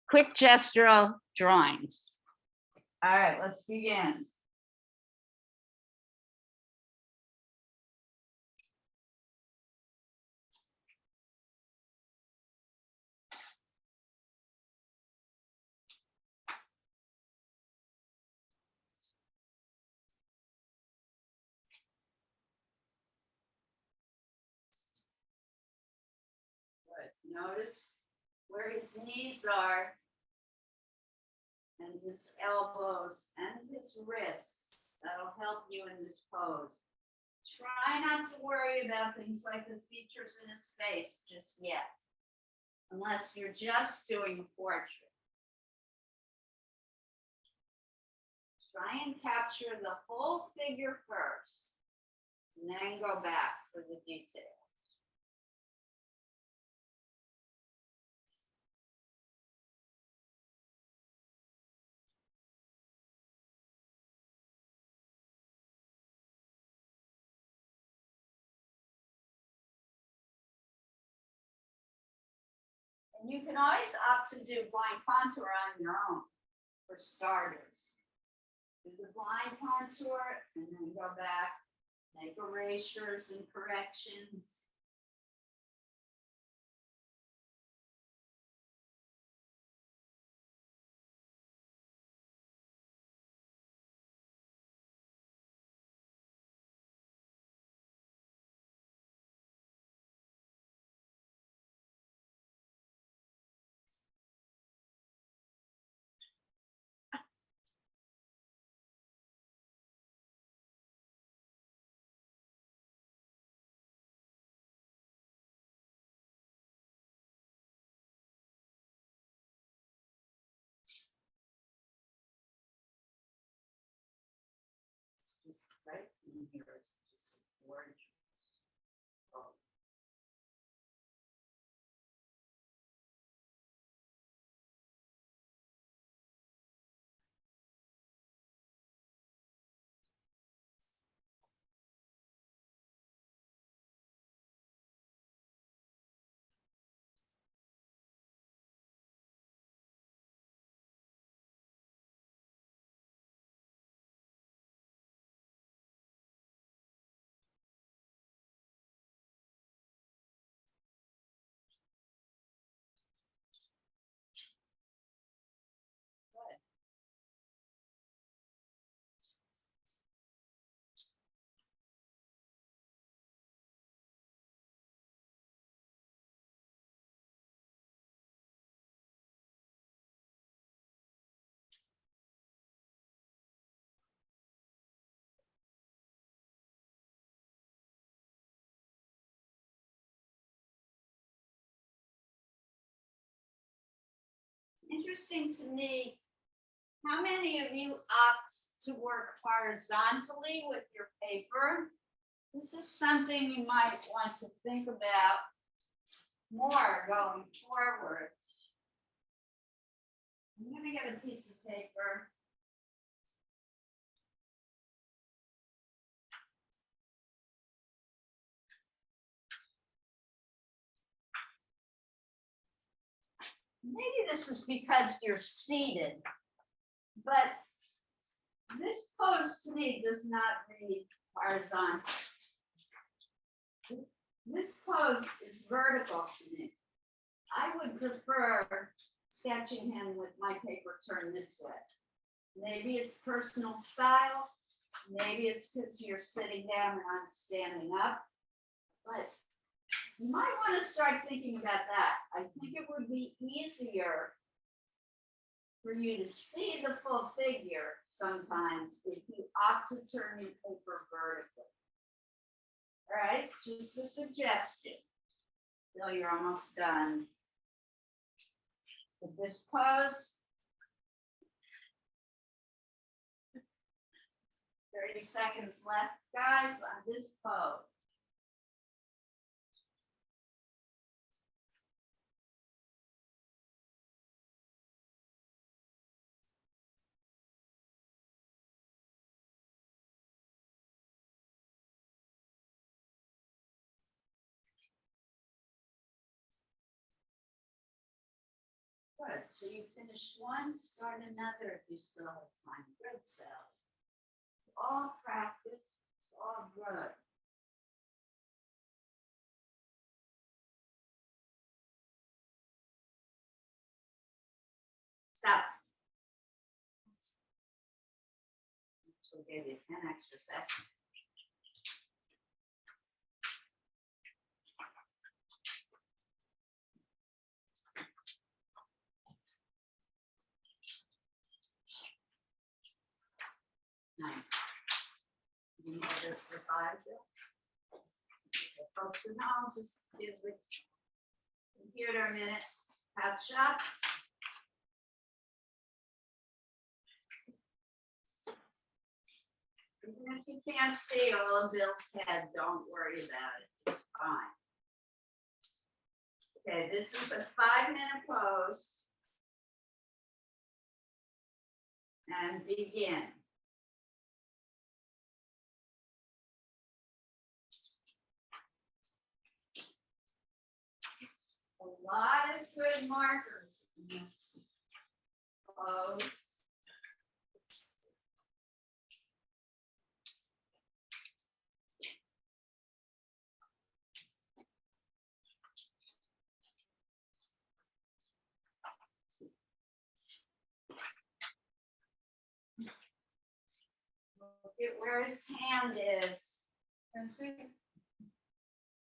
A: Quick gestural drawings. All right, let's begin. Good. Notice where his knees are and his elbows and his wrists. That'll help you in this pose. Try not to worry about things like the features in his face just yet, unless you're just doing a portrait. Try and capture the whole figure first, and then go back for the details. You can always opt to do blind contour on your own, for starters. Do the blind contour and then go back, make erasures and corrections. Just right in here, it's just gorgeous. Oh. Interesting to me, how many of you opt to work horizontally with your paper? This is something you might want to think about more going forward. I'm gonna get a piece of paper. Maybe this is because you're seated, but this pose to me does not read horizontal. This pose is vertical to me. I would prefer sketching him with my paper turned this way. Maybe it's personal style, maybe it's because you're sitting down and I'm standing up, but you might want to start thinking about that. I think it would be easier for you to see the full figure sometimes if you opt to turn your paper vertically. All right, just a suggestion. Till you're almost done with this pose. 30 seconds left, guys, on this pose. Good, so you finished one, start another if you still have time. Good, Sally. It's all practice, it's all good. Stop. So give you 10 extra seconds. Nice. You know this for 5, Bill? Okay, folks at home, just give the computer a minute. Catch up. Even if you can't see all of Bill's head, don't worry about it. It's fine. Okay, this is a 5-minute pose. And begin. Lot of good markers in this. Close. Look at where his hand is. Can you see?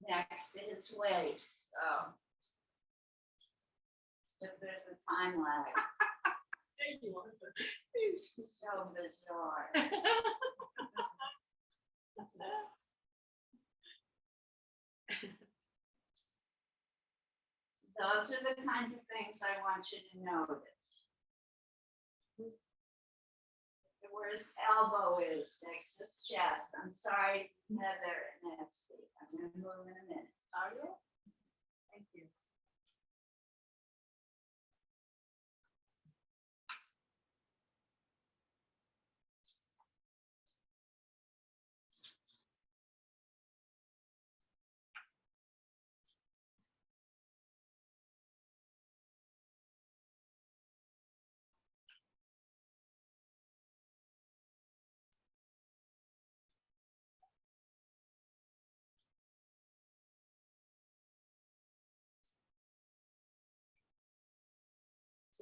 A: Next to his waist. Oh. Because there's a time lag. So bizarre. Those are the kinds of things I want you to notice. Where his elbow is next to his chest. I'm sorry, Heather and Nancy. I'm gonna move in a minute. Are you? Thank you.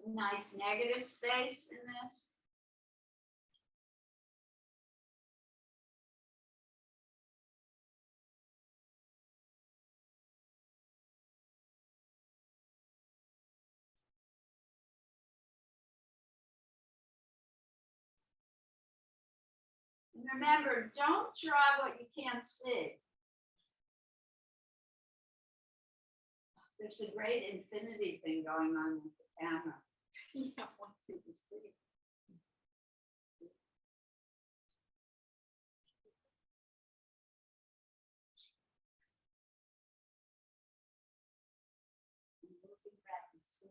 A: Some nice negative space in this. And remember, don't draw what you can't see. There's a great infinity thing going on with the camera. Yeah, 1, 2, 3. Looking back and still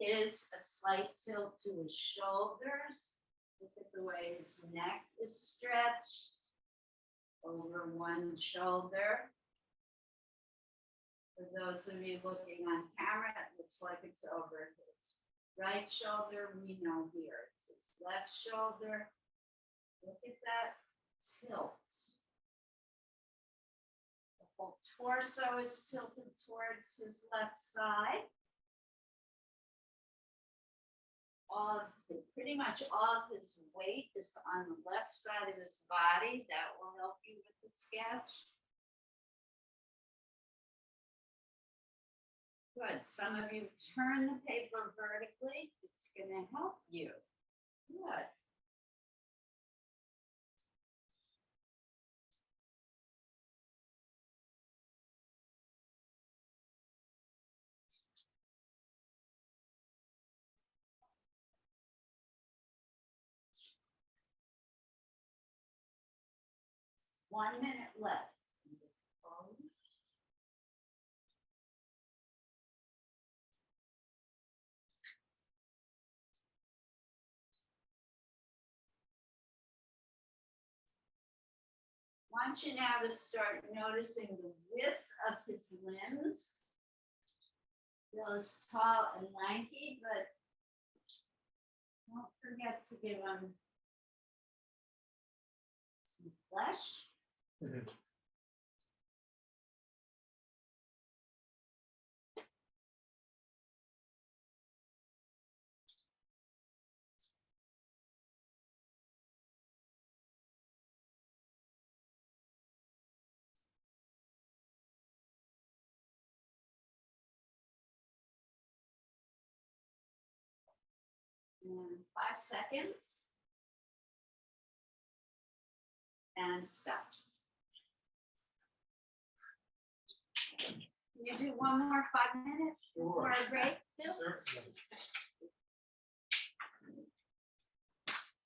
A: is a slight tilt to his shoulders. Look at the way his neck is stretched over one shoulder. For those of you looking on camera, it looks like it's over his right shoulder. We know here it's his left shoulder. Look at that tilt. The whole torso is tilted towards his left side. Pretty much all of his weight is on the left side of his body. That will help you with the sketch. Good. Some of you turn the paper vertically. It's going to help you. Good. One minute left. I want you now to start noticing the width of his limbs. Feels tall and lanky, but don't forget to give him some flesh. And 5 seconds. And stop. Can you do one more 5 minutes before I break? Bill?
E: Certainly.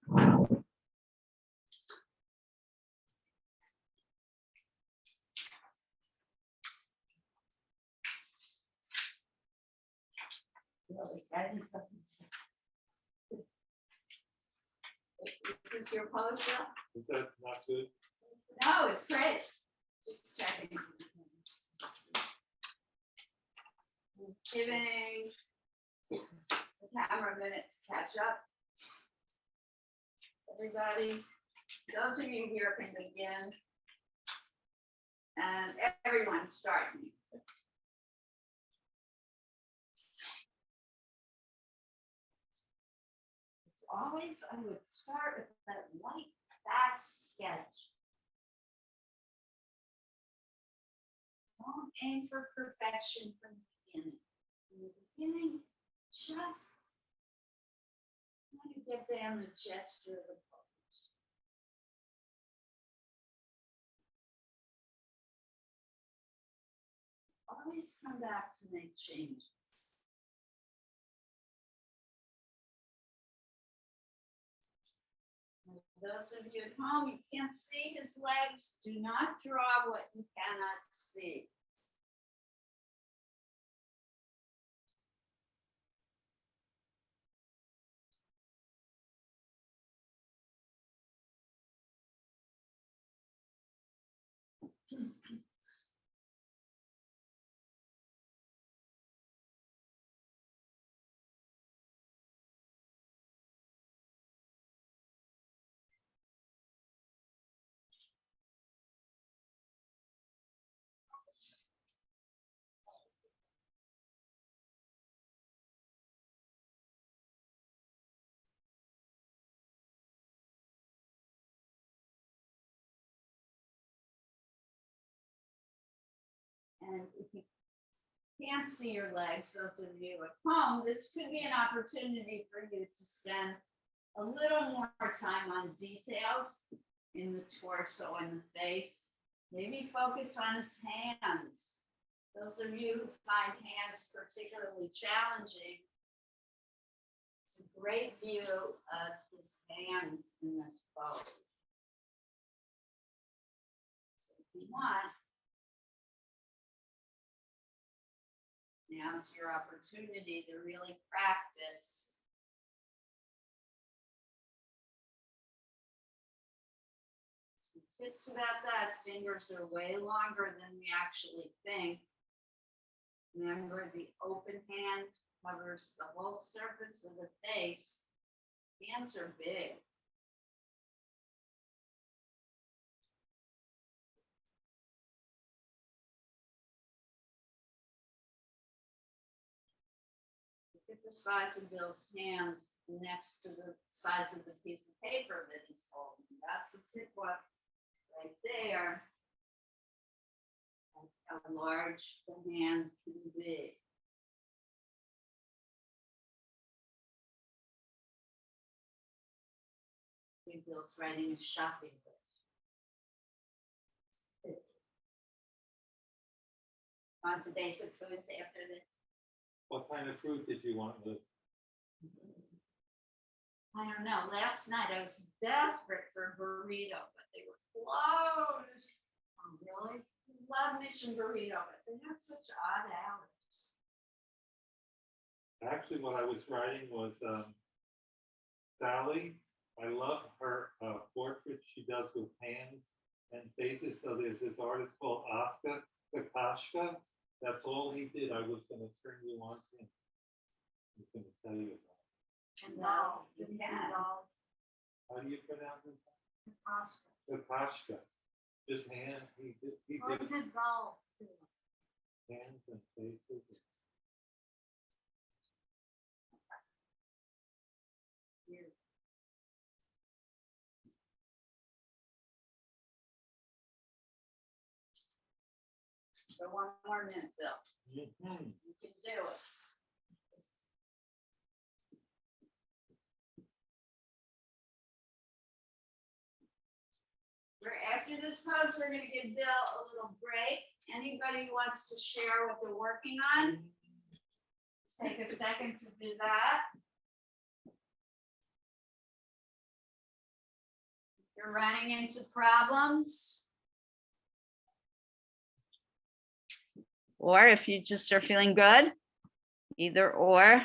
A: This is your pose, Bill?
E: Is that not good?
A: No, it's great. Just checking. Giving the camera a minute to catch up. Everybody, those of you here can begin. And everyone starting. It's always, I would start with that light, fast sketch. Don't aim for perfection from the beginning. From the beginning, just want to get down the gesture of the pose. Always come back to make changes. And those of you at home, you can't see his legs. Do not draw what you cannot see. And if you can't see your legs, those of you at home, this could be an opportunity for you to spend a little more time on details in the torso and the face. Maybe focus on his hands. Those of you who find hands particularly challenging, it's a great view of his hands in this pose. So if you want, now's your opportunity to really practice. Some tips about that: fingers are way longer than we actually think. Remember, the open hand covers the whole surface of the face. Hands are big. Look at the size of Bill's hands next to the size of the piece of paper that he's holding. That's a tip up right there. How large the hand can be. I think Bill's writing a shopping list. On to basic foods after this.
E: What kind of fruit did you want with?
A: I don't know. Last night I was desperate for a burrito, but they were closed. Oh, really? Love Mission Burrito, but they have such odd hours.
E: Actually, what I was writing was Sally. I love her portrait she does with hands and faces. So there's this artist called Oscar Kakashka. That's all he did. I was going to turn you on to him. I was going to tell you about it.
A: And dolls. You can.
E: How do you pronounce it?
D: Oscar.
E: Kakashka. Just hand. He
D: Well,
E: did
D: he did dolls too.
E: hands and faces.
A: So one more minute, Bill.
E: Mhm.
A: You can do it. After this pose, we're going to give Bill a little break. Anybody who wants to share what they're working on, take a second to do that. you're running into problems. Or if you just are feeling good, either or.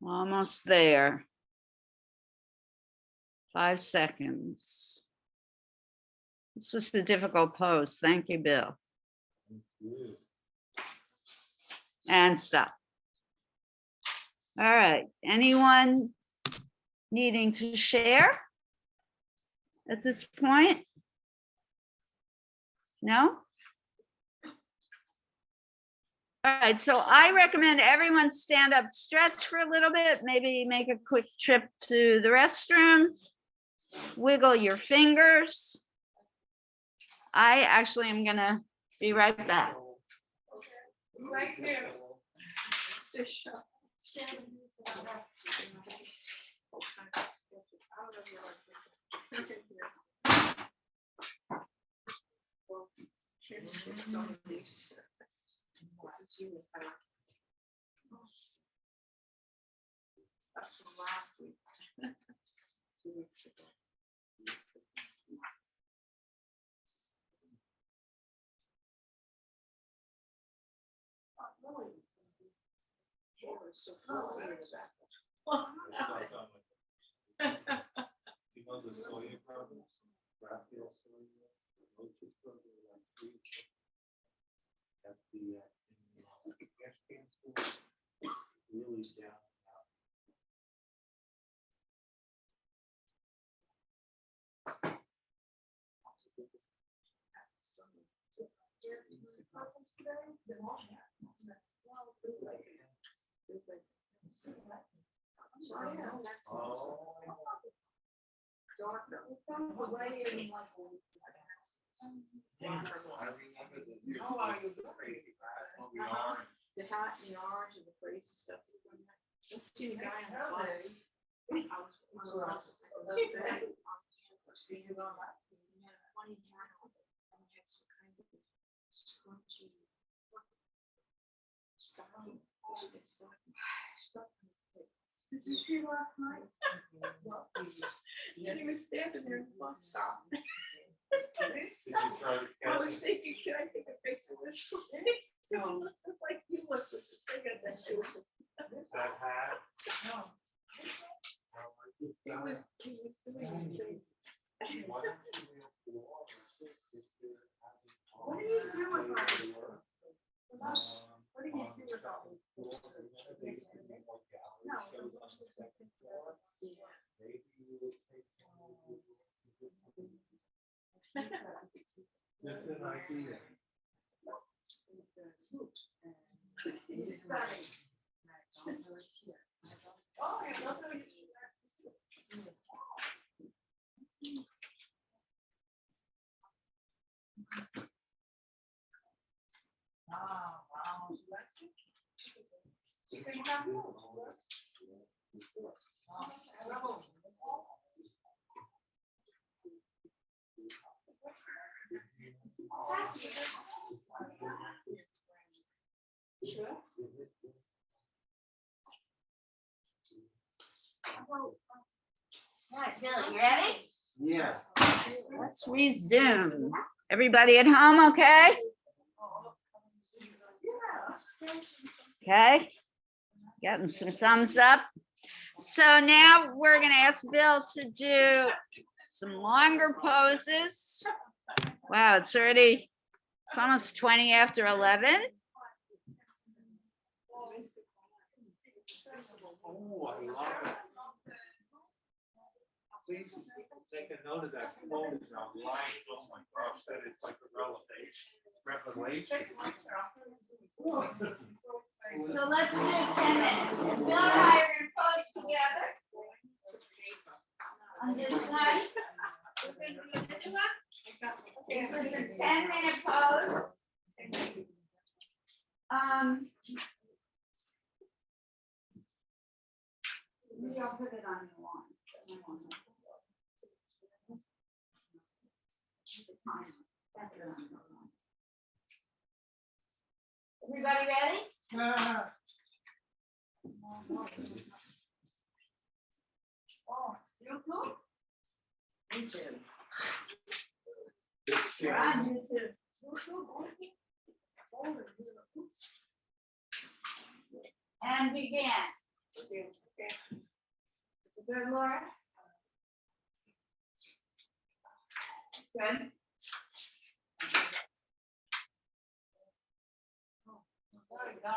A: Almost there. 5 seconds. This was the difficult pose. Thank you, Bill. And stop. All right, anyone needing to share at this point? No? All right, so I recommend everyone stand up, stretch for a little bit, maybe make a quick trip to the restroom, wiggle your fingers. I actually am gonna be right back.
D: Right there. That's from last week. 2 weeks ago.
E: You know the Sawyer brothers, Raphael Sawyer, Roach's brother, like three at the HPL school, really down and out. I remember the years of the crazy rats when we are.
D: The hat and the orange and the crazy stuff. Let's see the guy on the bus. I was one of those. Seeing it on that. He had a funny hat on and he had some kind of scrunchy style. Did you see last night? He was standing there in the bus stop.
E: Did you try to
D: I
E: catch
D: was
E: it?
D: thinking, should I take a picture of this? It's like you look with the thing at that too.
E: That hat?
D: No,
E: How much is
D: he
E: that?
D: was doing his thing.
E: Why don't you ask the law?
D: What do you do with all this? What do you do with all this? No.
E: Maybe you would take. Just an idea.
A: All right, Bill, you ready?
E: Yeah.
A: Let's resume. Everybody at home, okay? Okay, getting some thumbs up. So now we're gonna ask Bill to do some longer poses. Wow, it's almost 20 after 11.
E: Oh, I love it. Please take a note of that pose online. Oh my gosh, that is like a revelation.
A: So let's do 10 minutes. Bill and I are gonna pose together. On this side. This is a 10-minute pose. Maybe I'll put it on the lawn. time. Everybody ready? Oh, you cool? Me too. We're on YouTube. And begin. Good, Laura? Good. There we go.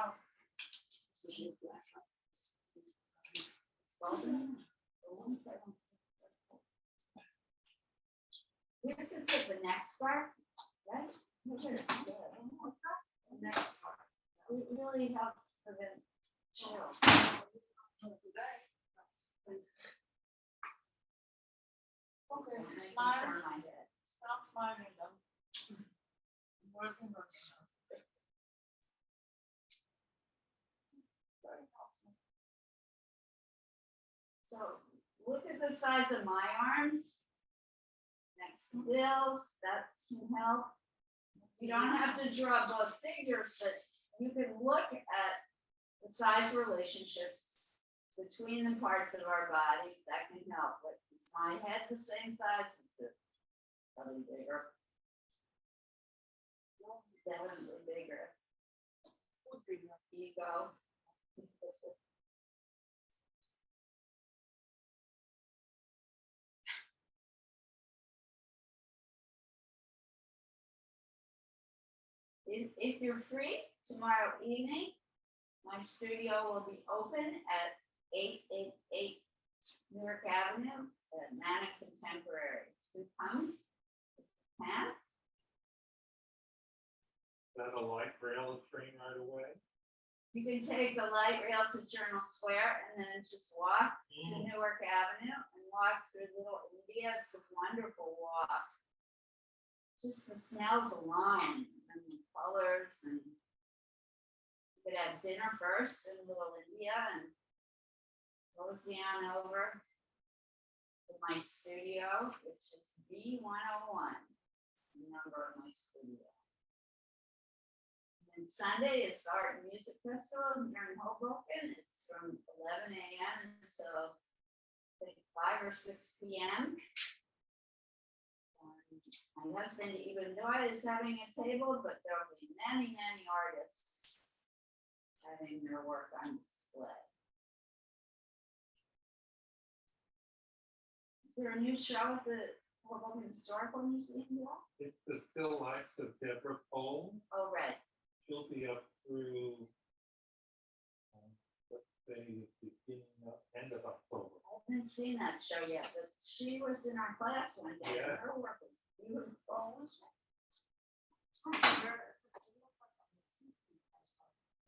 A: Here's the tip, the next part, right? The next part. It really helps prevent chill. Okay, smile. Stop smiling though. I'm working on it. So look at the size of my arms. Next to Bill's, that can help. You don't have to draw both figures, but you can look at the size relationships between the parts of our body. That can help. But is my head the same size? Is it probably bigger? Definitely bigger. Ego. If you're free tomorrow evening, my studio will be open at 888 Newark Avenue at Manic Contemporary. So come, can.
E: Is that a light rail train right away?
A: You can take the light rail to Journal Square and then just walk to Newark Avenue and walk through Little India. It's a wonderful walk. Just the smells alone and the colors, and you could have dinner first in Little India and mosey on over to my studio, which is B101, the number of my studio. And Sunday is Art and Music Festival here in Hoboken. It's from 11 a.m. until I think 5 or 6 p.m. My husband, even though is having a table, but there will be many, many artists having their work on display. Is there a new show at the Hoboken Historical Museum?
E: It's the Still Lifes of Deborah Cole.
A: Oh, right.
E: She'll be up through, let's say, the beginning of, end of October.
A: I haven't seen that show yet, but she was in our class one day.
E: Yes.
A: Her work was beautiful.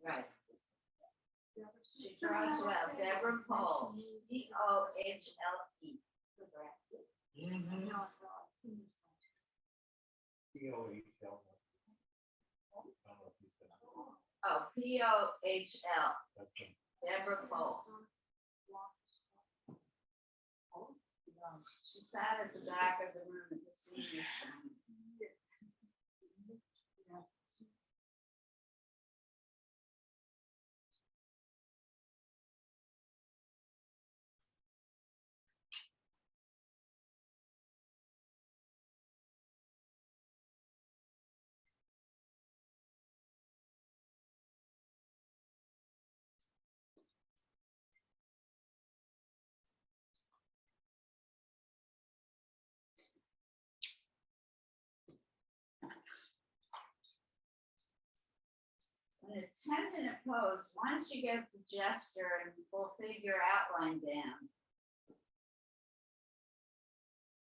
A: Right. She draws well. Deborah Cole, P-O-H-L-E.
E: Mm-hmm. P-O-H-L.
A: Oh, P-O-H-L.
E: Okay.
A: Deborah Cole. She sat at the back of the room at the senior center. In a 10-minute pose, once you get the gesture and the full figure outline down,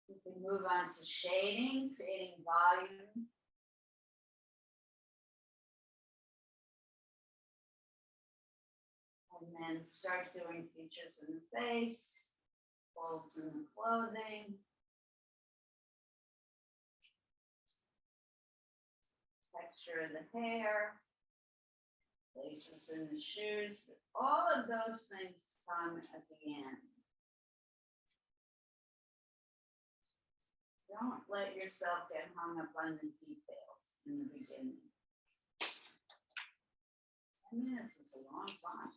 A: you can move on to shading, creating volume. And then start doing features in the face, folds in the clothing, texture of the hair, laces in the shoes, but all of those things come at the end. Don't let yourself get hung up on the details in the beginning. 10 minutes is a long time.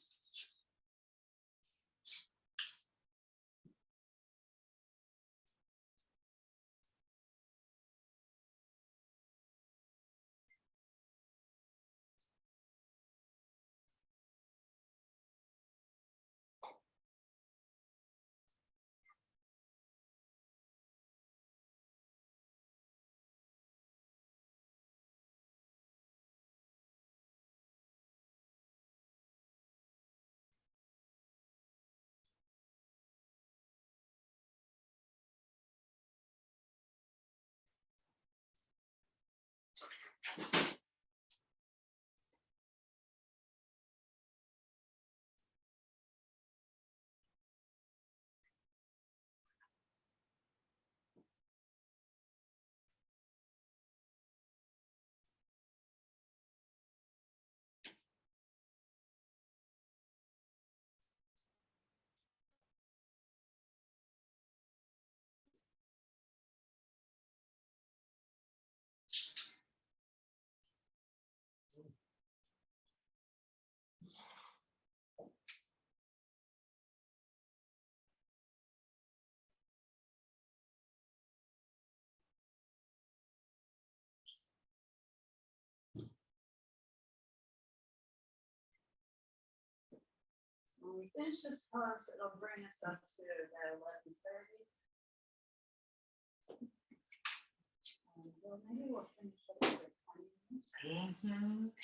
A: When we finish this class, it'll bring us up to about 11:30. Well, maybe we'll finish up at 20 minutes.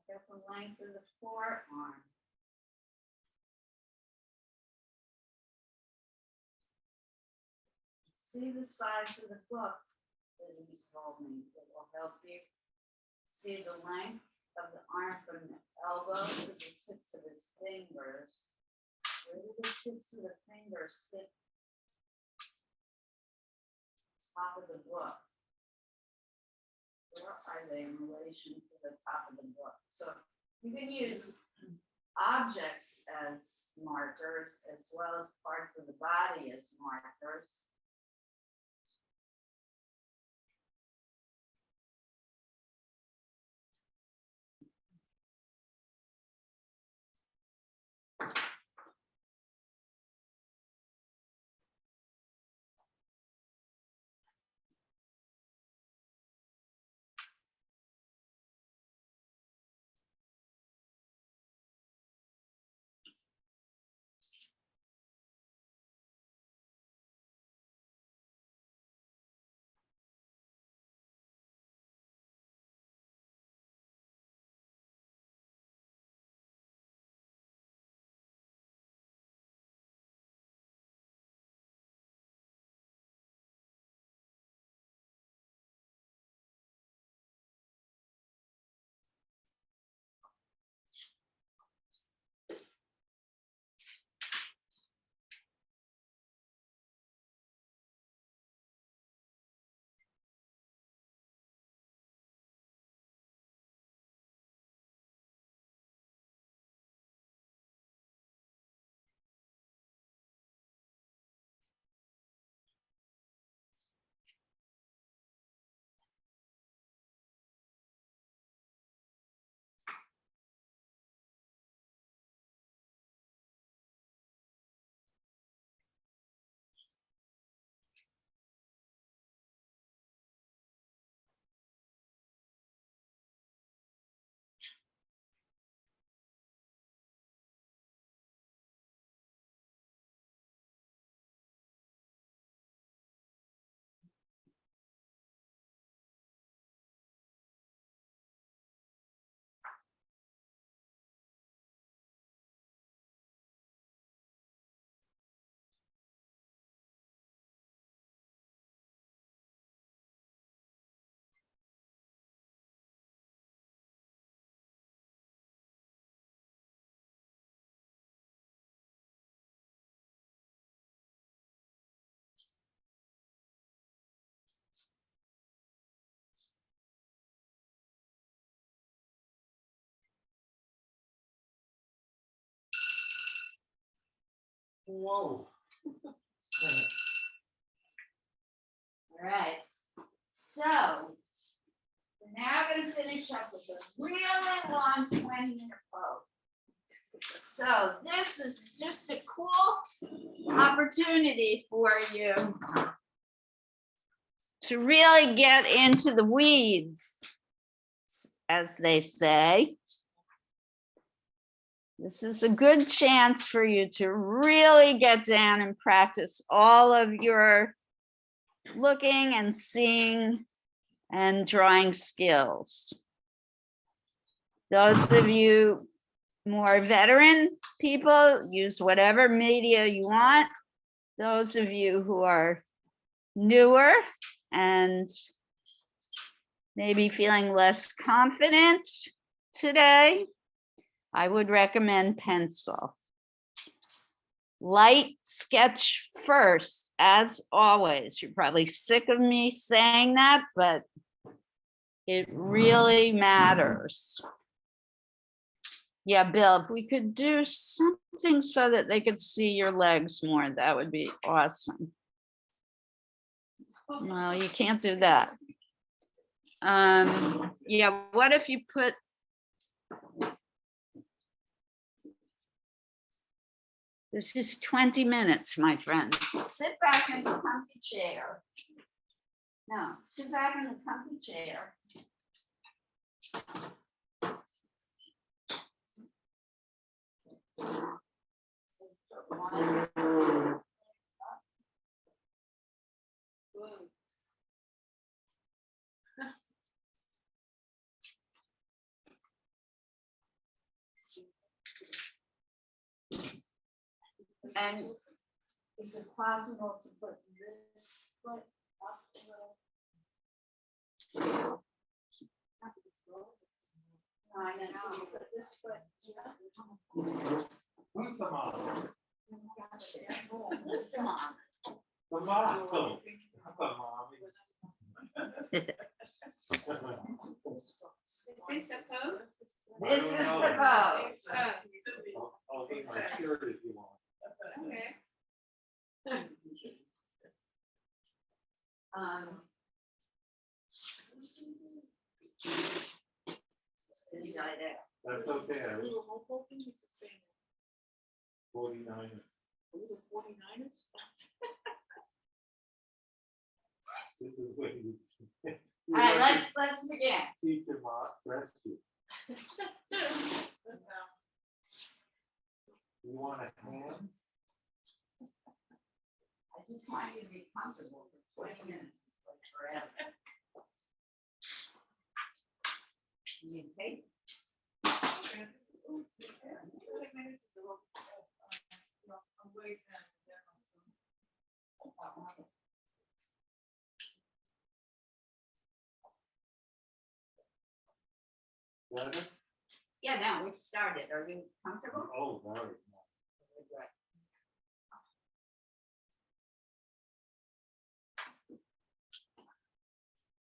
A: Check out the length of the forearm. See the size of the book that he's holding. It will help you see the length of the arm from the elbow to the tips of his fingers. Where do the tips of the fingers hit the top of the book? Where are they in relation to the top of the book? So you can use objects as markers as well as parts of the body as markers.
E: Whoa.
A: All right. So we're now going to finish up with a really long 20-minute pose. So this is just a cool opportunity for you to really get into the weeds, as they say. This is a good chance for you to really get down and practice all of your looking and seeing and drawing skills. Those of you more veteran people, use whatever media you want. Those of you who are newer and maybe feeling less confident today, I would recommend pencil. Light sketch first, as always. You're probably sick of me saying that, but it really matters. Yeah, Bill, if we could do something so that they could see your legs more, that would be awesome. No, you can't do that. Yeah, what if you put this is 20 minutes, my friend. Sit back in the comfy chair. No, sit back in the comfy chair. And is it possible to put this foot up a little? No, I know, so you put this foot here.
E: Who's the mom?
A: Who's the mom?
E: The mom. The mommy.
A: This is the pose.
E: I'll leave my shirt if you want. That's okay. I was 49. This is what you.
A: All right, let's begin.
E: Teach your mom, breast you. You want a hand?
A: I just want you to be comfortable for 20 minutes. It's like forever. You okay?
E: Better?
A: Yeah, now we've started. Are you comfortable?
E: Oh, very.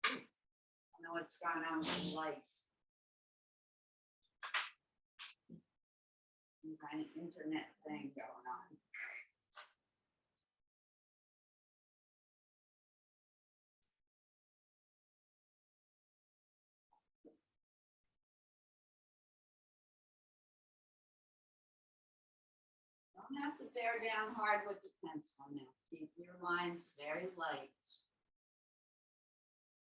A: I know what's going on with the lights. Some kind of internet thing going on. Don't have to bear down hard with the pencil now. Keep your lines very light.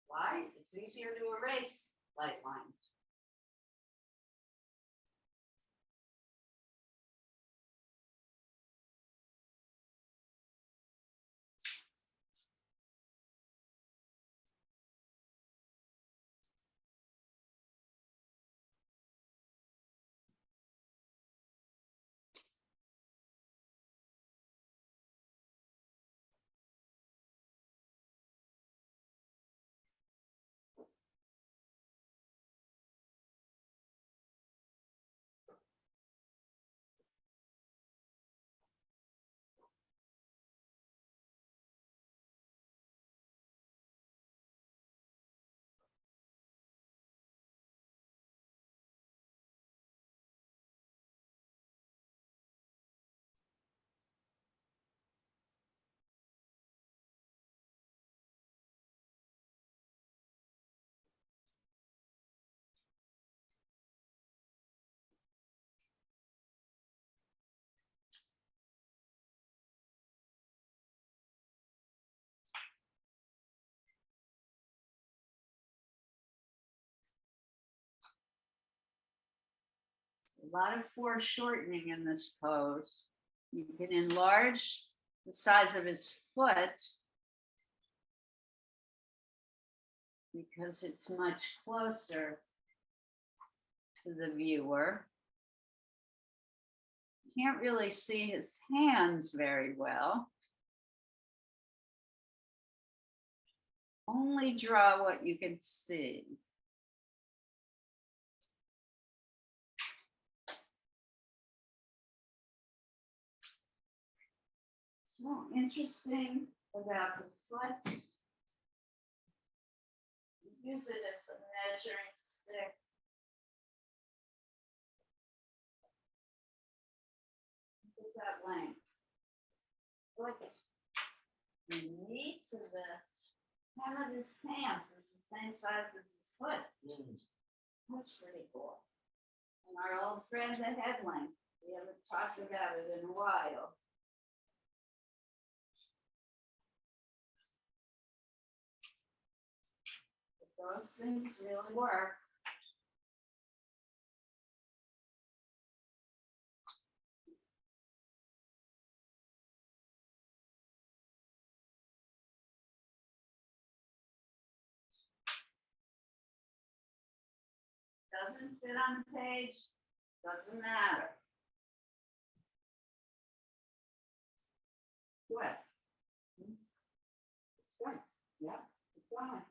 A: Why? It's easier to erase light lines. A lot of foreshortening in this pose. You can enlarge the size of his foot because it's much closer to the viewer. Can't really see his hands very well. Only draw what you can see. So interesting about the foot. Use it as a measuring stick. Look at that length. Look at the knee to the hem of his pants is the same size as his foot. That's pretty cool. And our old friend, the head length. We haven't talked about it in a while. But those things really work. Doesn't fit on the page, doesn't matter. What? It's good. Yeah, it's fine.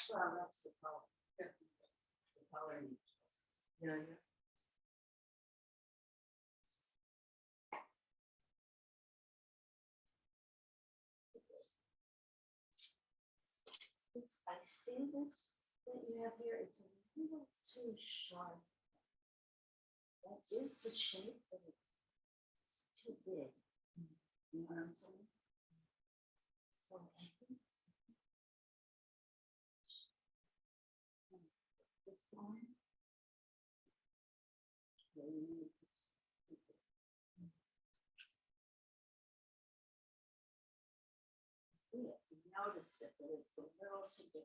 A: Well, that's the color. The color. Yeah, yeah. I see this that you have here, it's a little too sharp. That is the shape, but it's too big. You know what I'm saying? So I think this one. Maybe see it, you notice it, but it's a little too big.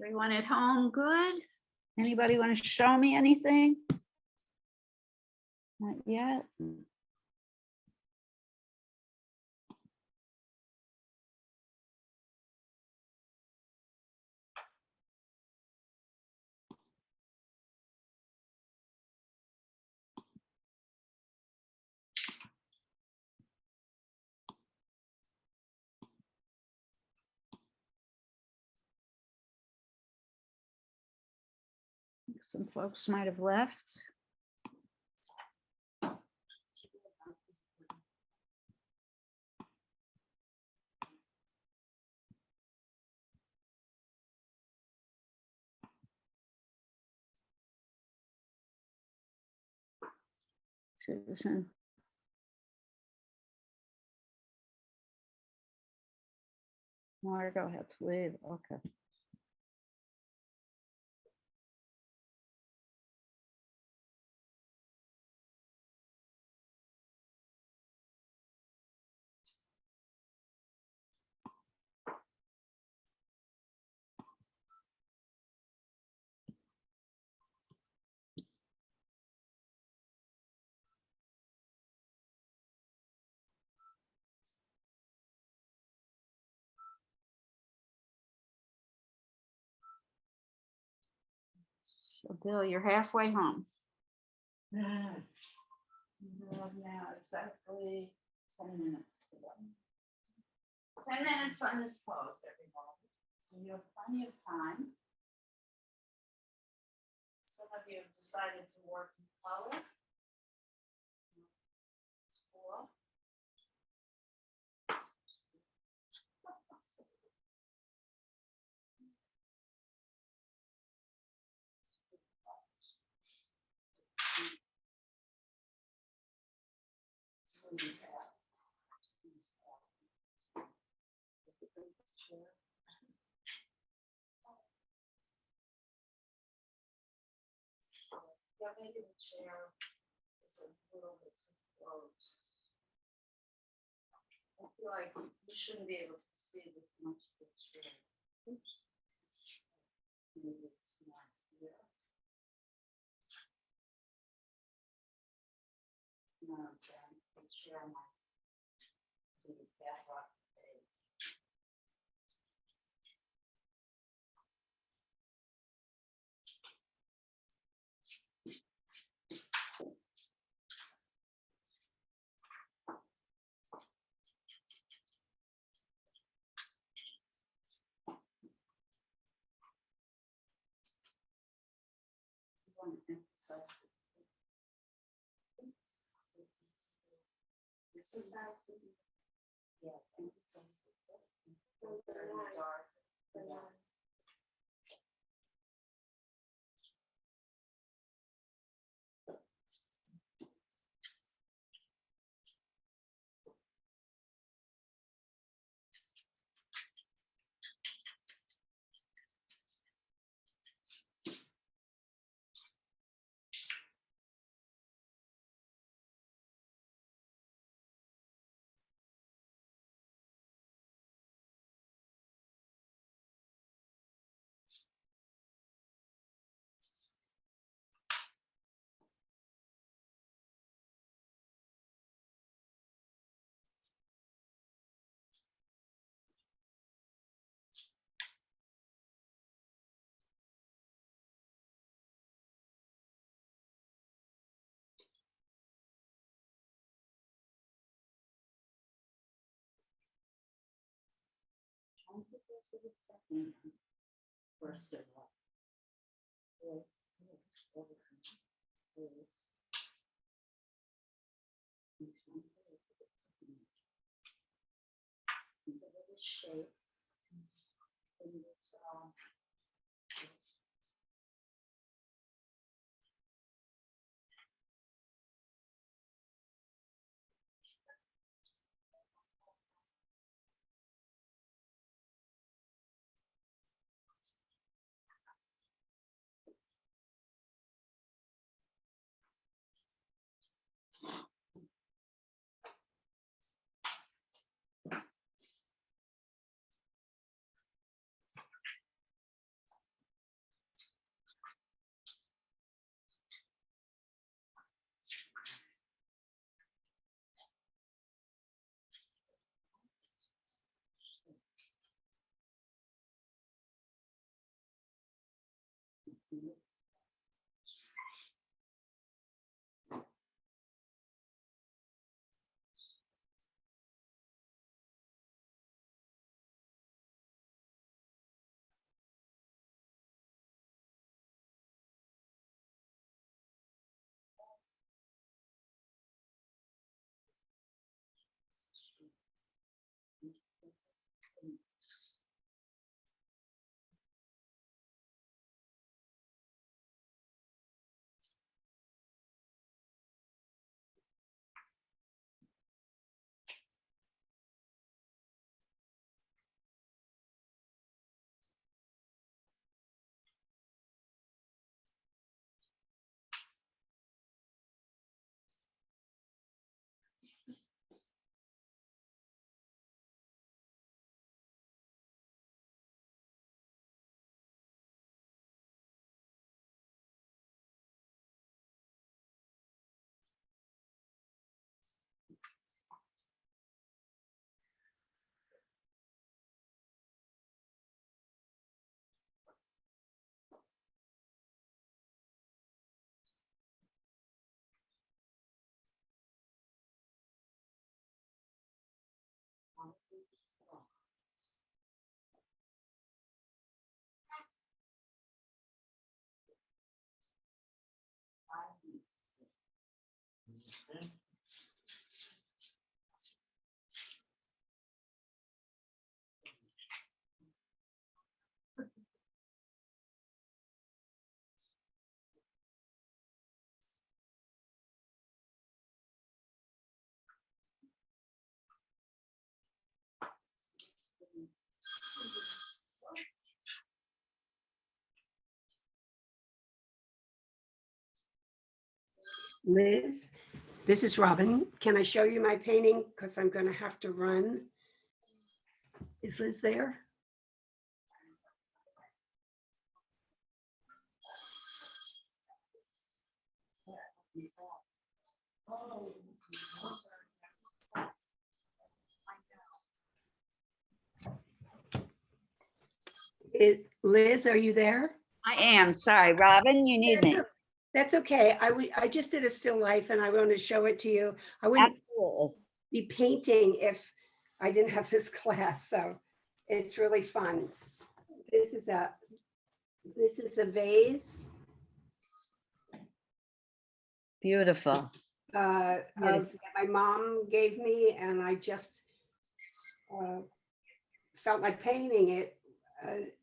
A: Everyone at home, good? Anybody want to show me anything? Not yet. Some folks might have left. Susan. Margot had to leave, okay. So Bill, you're halfway home. You have now exactly 10 minutes to go. 10 minutes on this pose, everybody. So you have plenty of time. Some of you have decided to work in color. It's cool. Yeah, maybe the chair is a little bit too close. I feel like you shouldn't be able to see this much of the chair. Oops. Maybe it's not here. No, I'm saying the chair might be back off the page. I want to emphasize the this is about yeah, emphasize the very dark. First of all. Shapes.
F: Liz, this is Robin. Can I show you my painting? Because I'm going to have to run. Is Liz there? Liz, are you there?
A: I am, sorry, Robin, you need me.
F: That's okay. I just did a still life and I want to show it to you. I wouldn't
A: Absolutely.
F: be painting if I didn't have this class, so it's really fun. This is a vase
A: Beautiful.
F: that my mom gave me, and I just felt like painting it.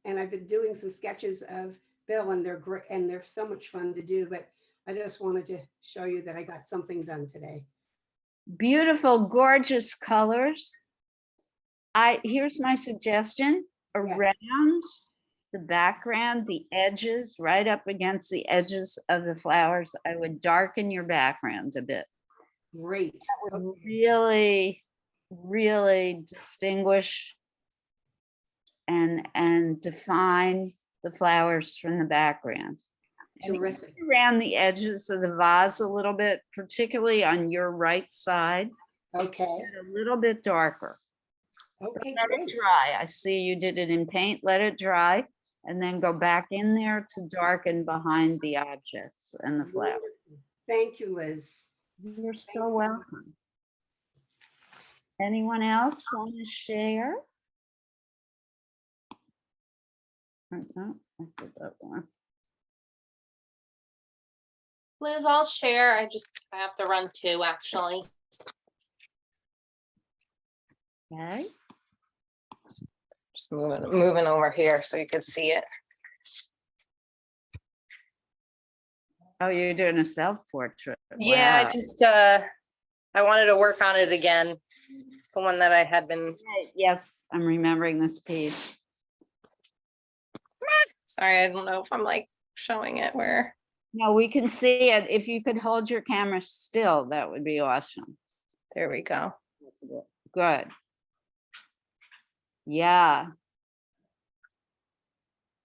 F: And I've been doing some sketches of Bill, and they're great, and they're so much fun to do. But I just wanted to show you that I got something done today.
A: Beautiful, gorgeous colors. Here's my suggestion, around the background, the edges, right up against the edges of the flowers, I would darken your background a bit.
F: Great.
A: That would really, really distinguish and define the flowers from the background. And
F: Terrific.
A: around the edges of the vase a little bit, particularly on your right side,
F: Okay.
A: a little bit darker.
F: Okay,
A: Let
F: great.
A: it dry. I see you did it in paint. Let it dry and then go back in there to darken behind the objects and the flowers.
F: Wonderful. Thank you, Liz.
A: You're
F: Thanks.
A: so welcome. Anyone else want to share? Oh, I did that one.
H: Liz, I'll share. I have to run too, actually.
A: Okay.
H: Just moving over here so you could see it.
A: Oh, you're doing a self-portrait.
H: Yeah,
A: Wow.
H: I wanted to work on it again. The one that I had been,
A: Yes, I'm remembering this page.
H: sorry, I don't know if I'm like showing it where.
A: No, we can see it. If you could hold your camera still, that would be awesome.
H: There we go.
A: Good. Yeah.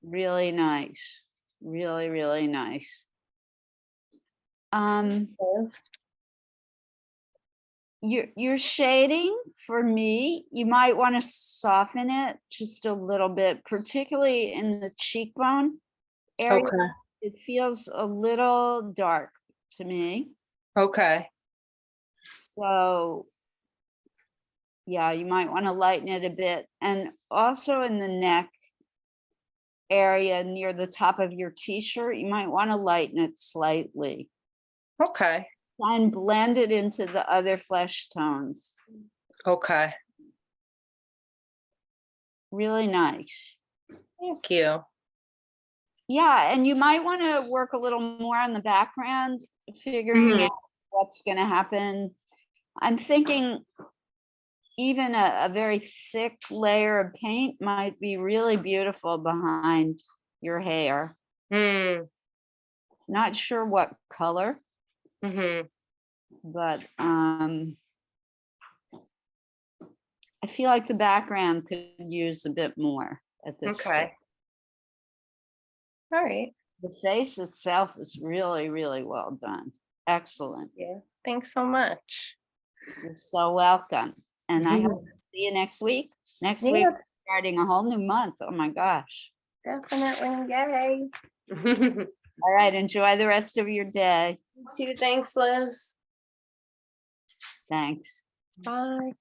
A: Really nice. Really, really nice. Your shading, for me, you might want to soften it just a little bit, particularly in the cheekbone area.
H: Okay.
A: It feels a little dark to me.
H: Okay.
A: So yeah, you might want to lighten it a bit. And also in the neck area near the top of your t-shirt, you might want to lighten it slightly
H: Okay.
A: and blend it into the other flesh tones.
H: Okay.
A: Really nice.
H: Thank you.
A: Yeah, and you might want to work a little more on the background, figuring out what's going to happen. I'm thinking even a very thick layer of paint might be really beautiful behind your hair. Not sure what color, but I feel like the background could use a bit more at this
H: Okay.
A: stage.
H: All right.
A: The face itself is really, really well done. Excellent.
H: Yeah. Thanks so much.
A: You're so welcome. And I hope to see you next week. Next week,
H: Yeah.
A: we're starting a whole new month. Oh my gosh.
H: Definitely. Yay.
A: All right, enjoy the rest of your day.
H: You too. Thanks, Liz.
A: Thanks.
H: Bye.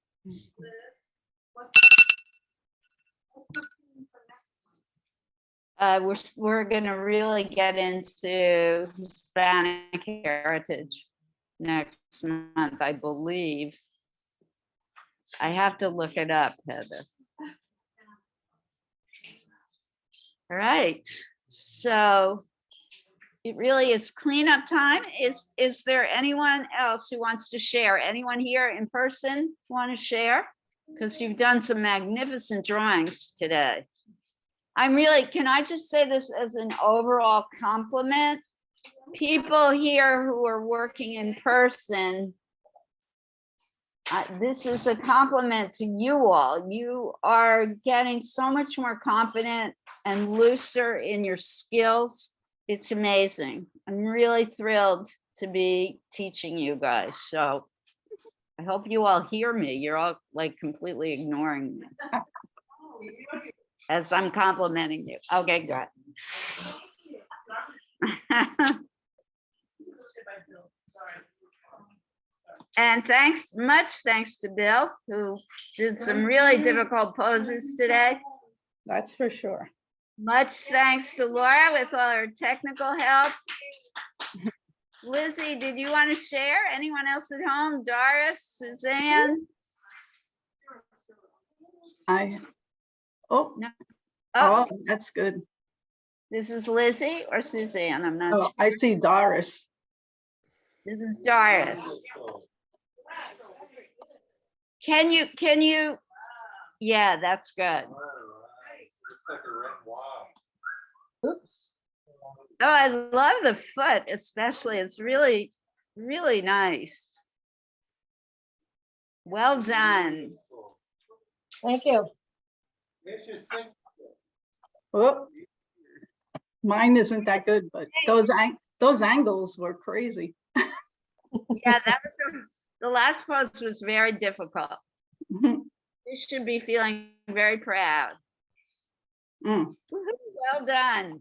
A: We're gonna really get into Hispanic heritage next month, I believe. I have to look it up, Heather. All right, so it really is cleanup time. Is there anyone else who wants to share? Anyone here in person want to share? Because you've done some magnificent drawings today. Can I just say this as an overall compliment? People here who are working in person, this is a compliment to you all. You are getting so much more confident and looser in your skills. It's amazing. I'm really thrilled to be teaching you guys. So I hope you all hear me. You're all like completely ignoring me as I'm complimenting you. Okay, good. And much thanks to Bill, who did some really difficult poses today.
F: That's for sure.
A: Much thanks to Laura with all her technical help. Lizzie, did you want to share? Anyone else at home? Doris, Suzanne?
I: Oh,
A: No.
I: oh, that's good.
A: This is Lizzie or Suzanne? I'm not
I: Oh,
A: sure.
I: I see Doris.
A: This is Doris. Can you? Yeah, that's good.
I: Oops.
A: Oh, I love the foot, especially. It's really, really nice. Well done.
B: Thank you.
I: Oh, mine isn't that good, but those angles were crazy.
A: Yeah, that was the last post was very difficult. You should be feeling very proud.
I: Mm.
A: Woohoo, well done.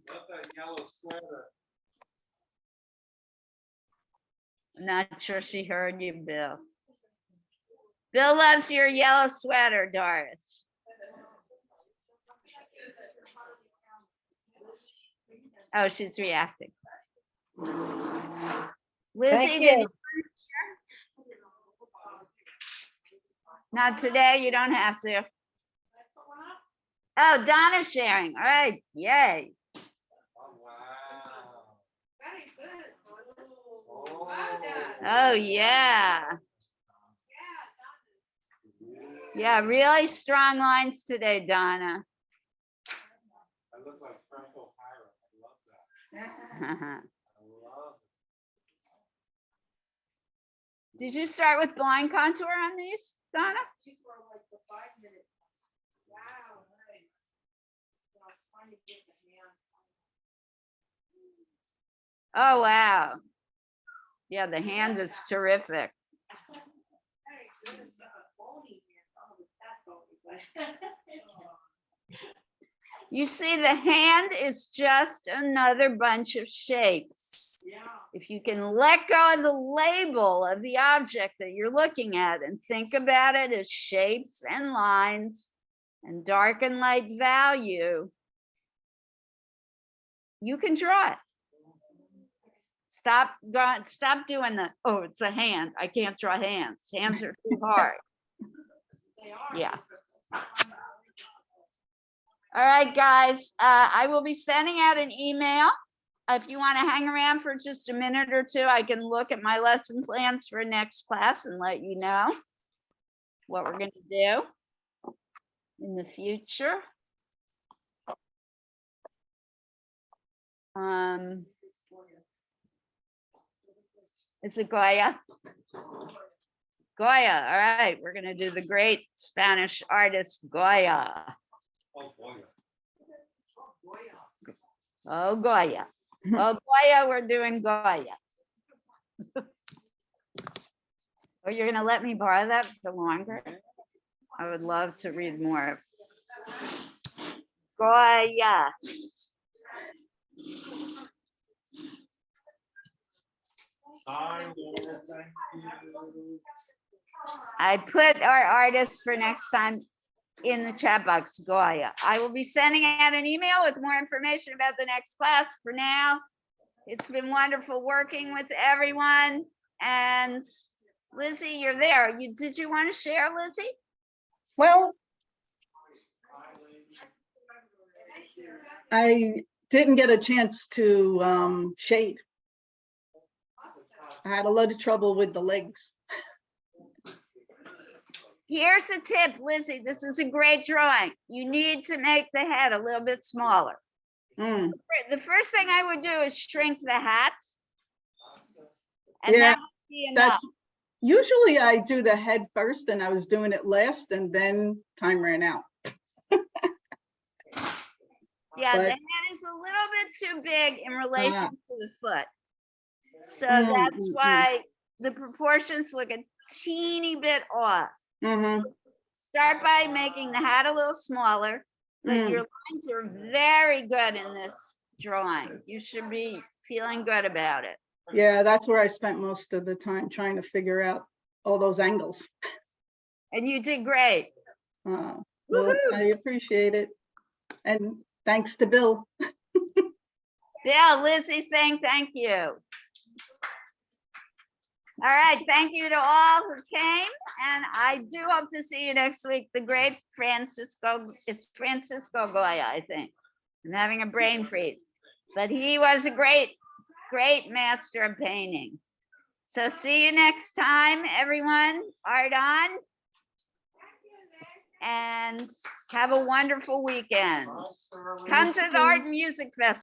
A: Not sure she heard you, Bill. Bill loves your yellow sweater, Doris. Oh, she's reacting.
B: Thank
A: Lizzie,
B: you.
A: not today, you don't have to. Oh, Donna's sharing. All right, yay.
E: Oh, wow.
D: Very good.
E: Oh.
A: Oh, yeah. Yeah, really strong lines today, Donna.
E: I look like Frank O'Hara. I love that. I love it.
A: Did you start with blind contour on these, Donna?
D: These were like the 5-minute. Wow, nice. So I'm trying to get the hand.
A: Oh, wow. Yeah, the hand is terrific.
D: Hey, there's a bony here. Oh, it's that bony, but.
A: You see, the hand is just another bunch of shapes.
D: Yeah.
A: If you can let go of the label of the object that you're looking at and think about it as shapes and lines and dark and light value, you can draw it. Stop doing the, oh, it's a hand. I can't draw hands. Hands are too hard.
D: They are.
A: Yeah. All right, guys, I will be sending out an email. If you want to hang around for just a minute or two, I can look at my lesson plans for next class and let you know what we're going to do in the future. Is it Goya? Goya, all right, we're going to do the great Spanish artist Goya.
E: Oh, boy.
A: Oh, Goya. Oh, Goya, we're doing Goya. Oh, you're gonna let me borrow that for longer? I would love to read more. Goya.
E: Hi, Laura, thank you.
A: I put our artists for next time in the chat box, Goya. I will be sending out an email with more information about the next class. For now, it's been wonderful working with everyone. And Lizzie, you're there. Did you want to share, Lizzie?
I: Well, I didn't get a chance to shade. I had a lot of trouble with the legs.
A: Here's a tip, Lizzie. This is a great drawing. You need to make the head a little bit smaller.
I: Mm,
A: The first thing I would do is shrink the hat. And
I: Yeah,
A: that would be enough.
I: that's usually I do the head first and I was doing it last and then time ran out.
A: Yeah, the
I: but-
A: head is a little bit too big in relation to the foot. So
I: Mm,
A: that's
I: mm,
A: why the proportions look a teeny bit off.
I: Mhm,
A: Start by making the hat a little smaller, but
I: Mm.
A: your lines are very good in this drawing. You should be feeling good about it.
I: Yeah, that's where I spent most of the time trying to figure out all those angles.
A: And you did great.
I: Well,
A: Woohoo.
I: I appreciate it. And thanks to Bill.
A: Bill, Lizzie saying thank you. All right, thank you to all who came, and I do hope to see you next week. The great Francisco, it's Francisco Goya, I think. I'm having a brain freeze, but he was a great master of painting. So see you next time, everyone. Art on. And have a wonderful weekend. Come to the Art and Music Festival.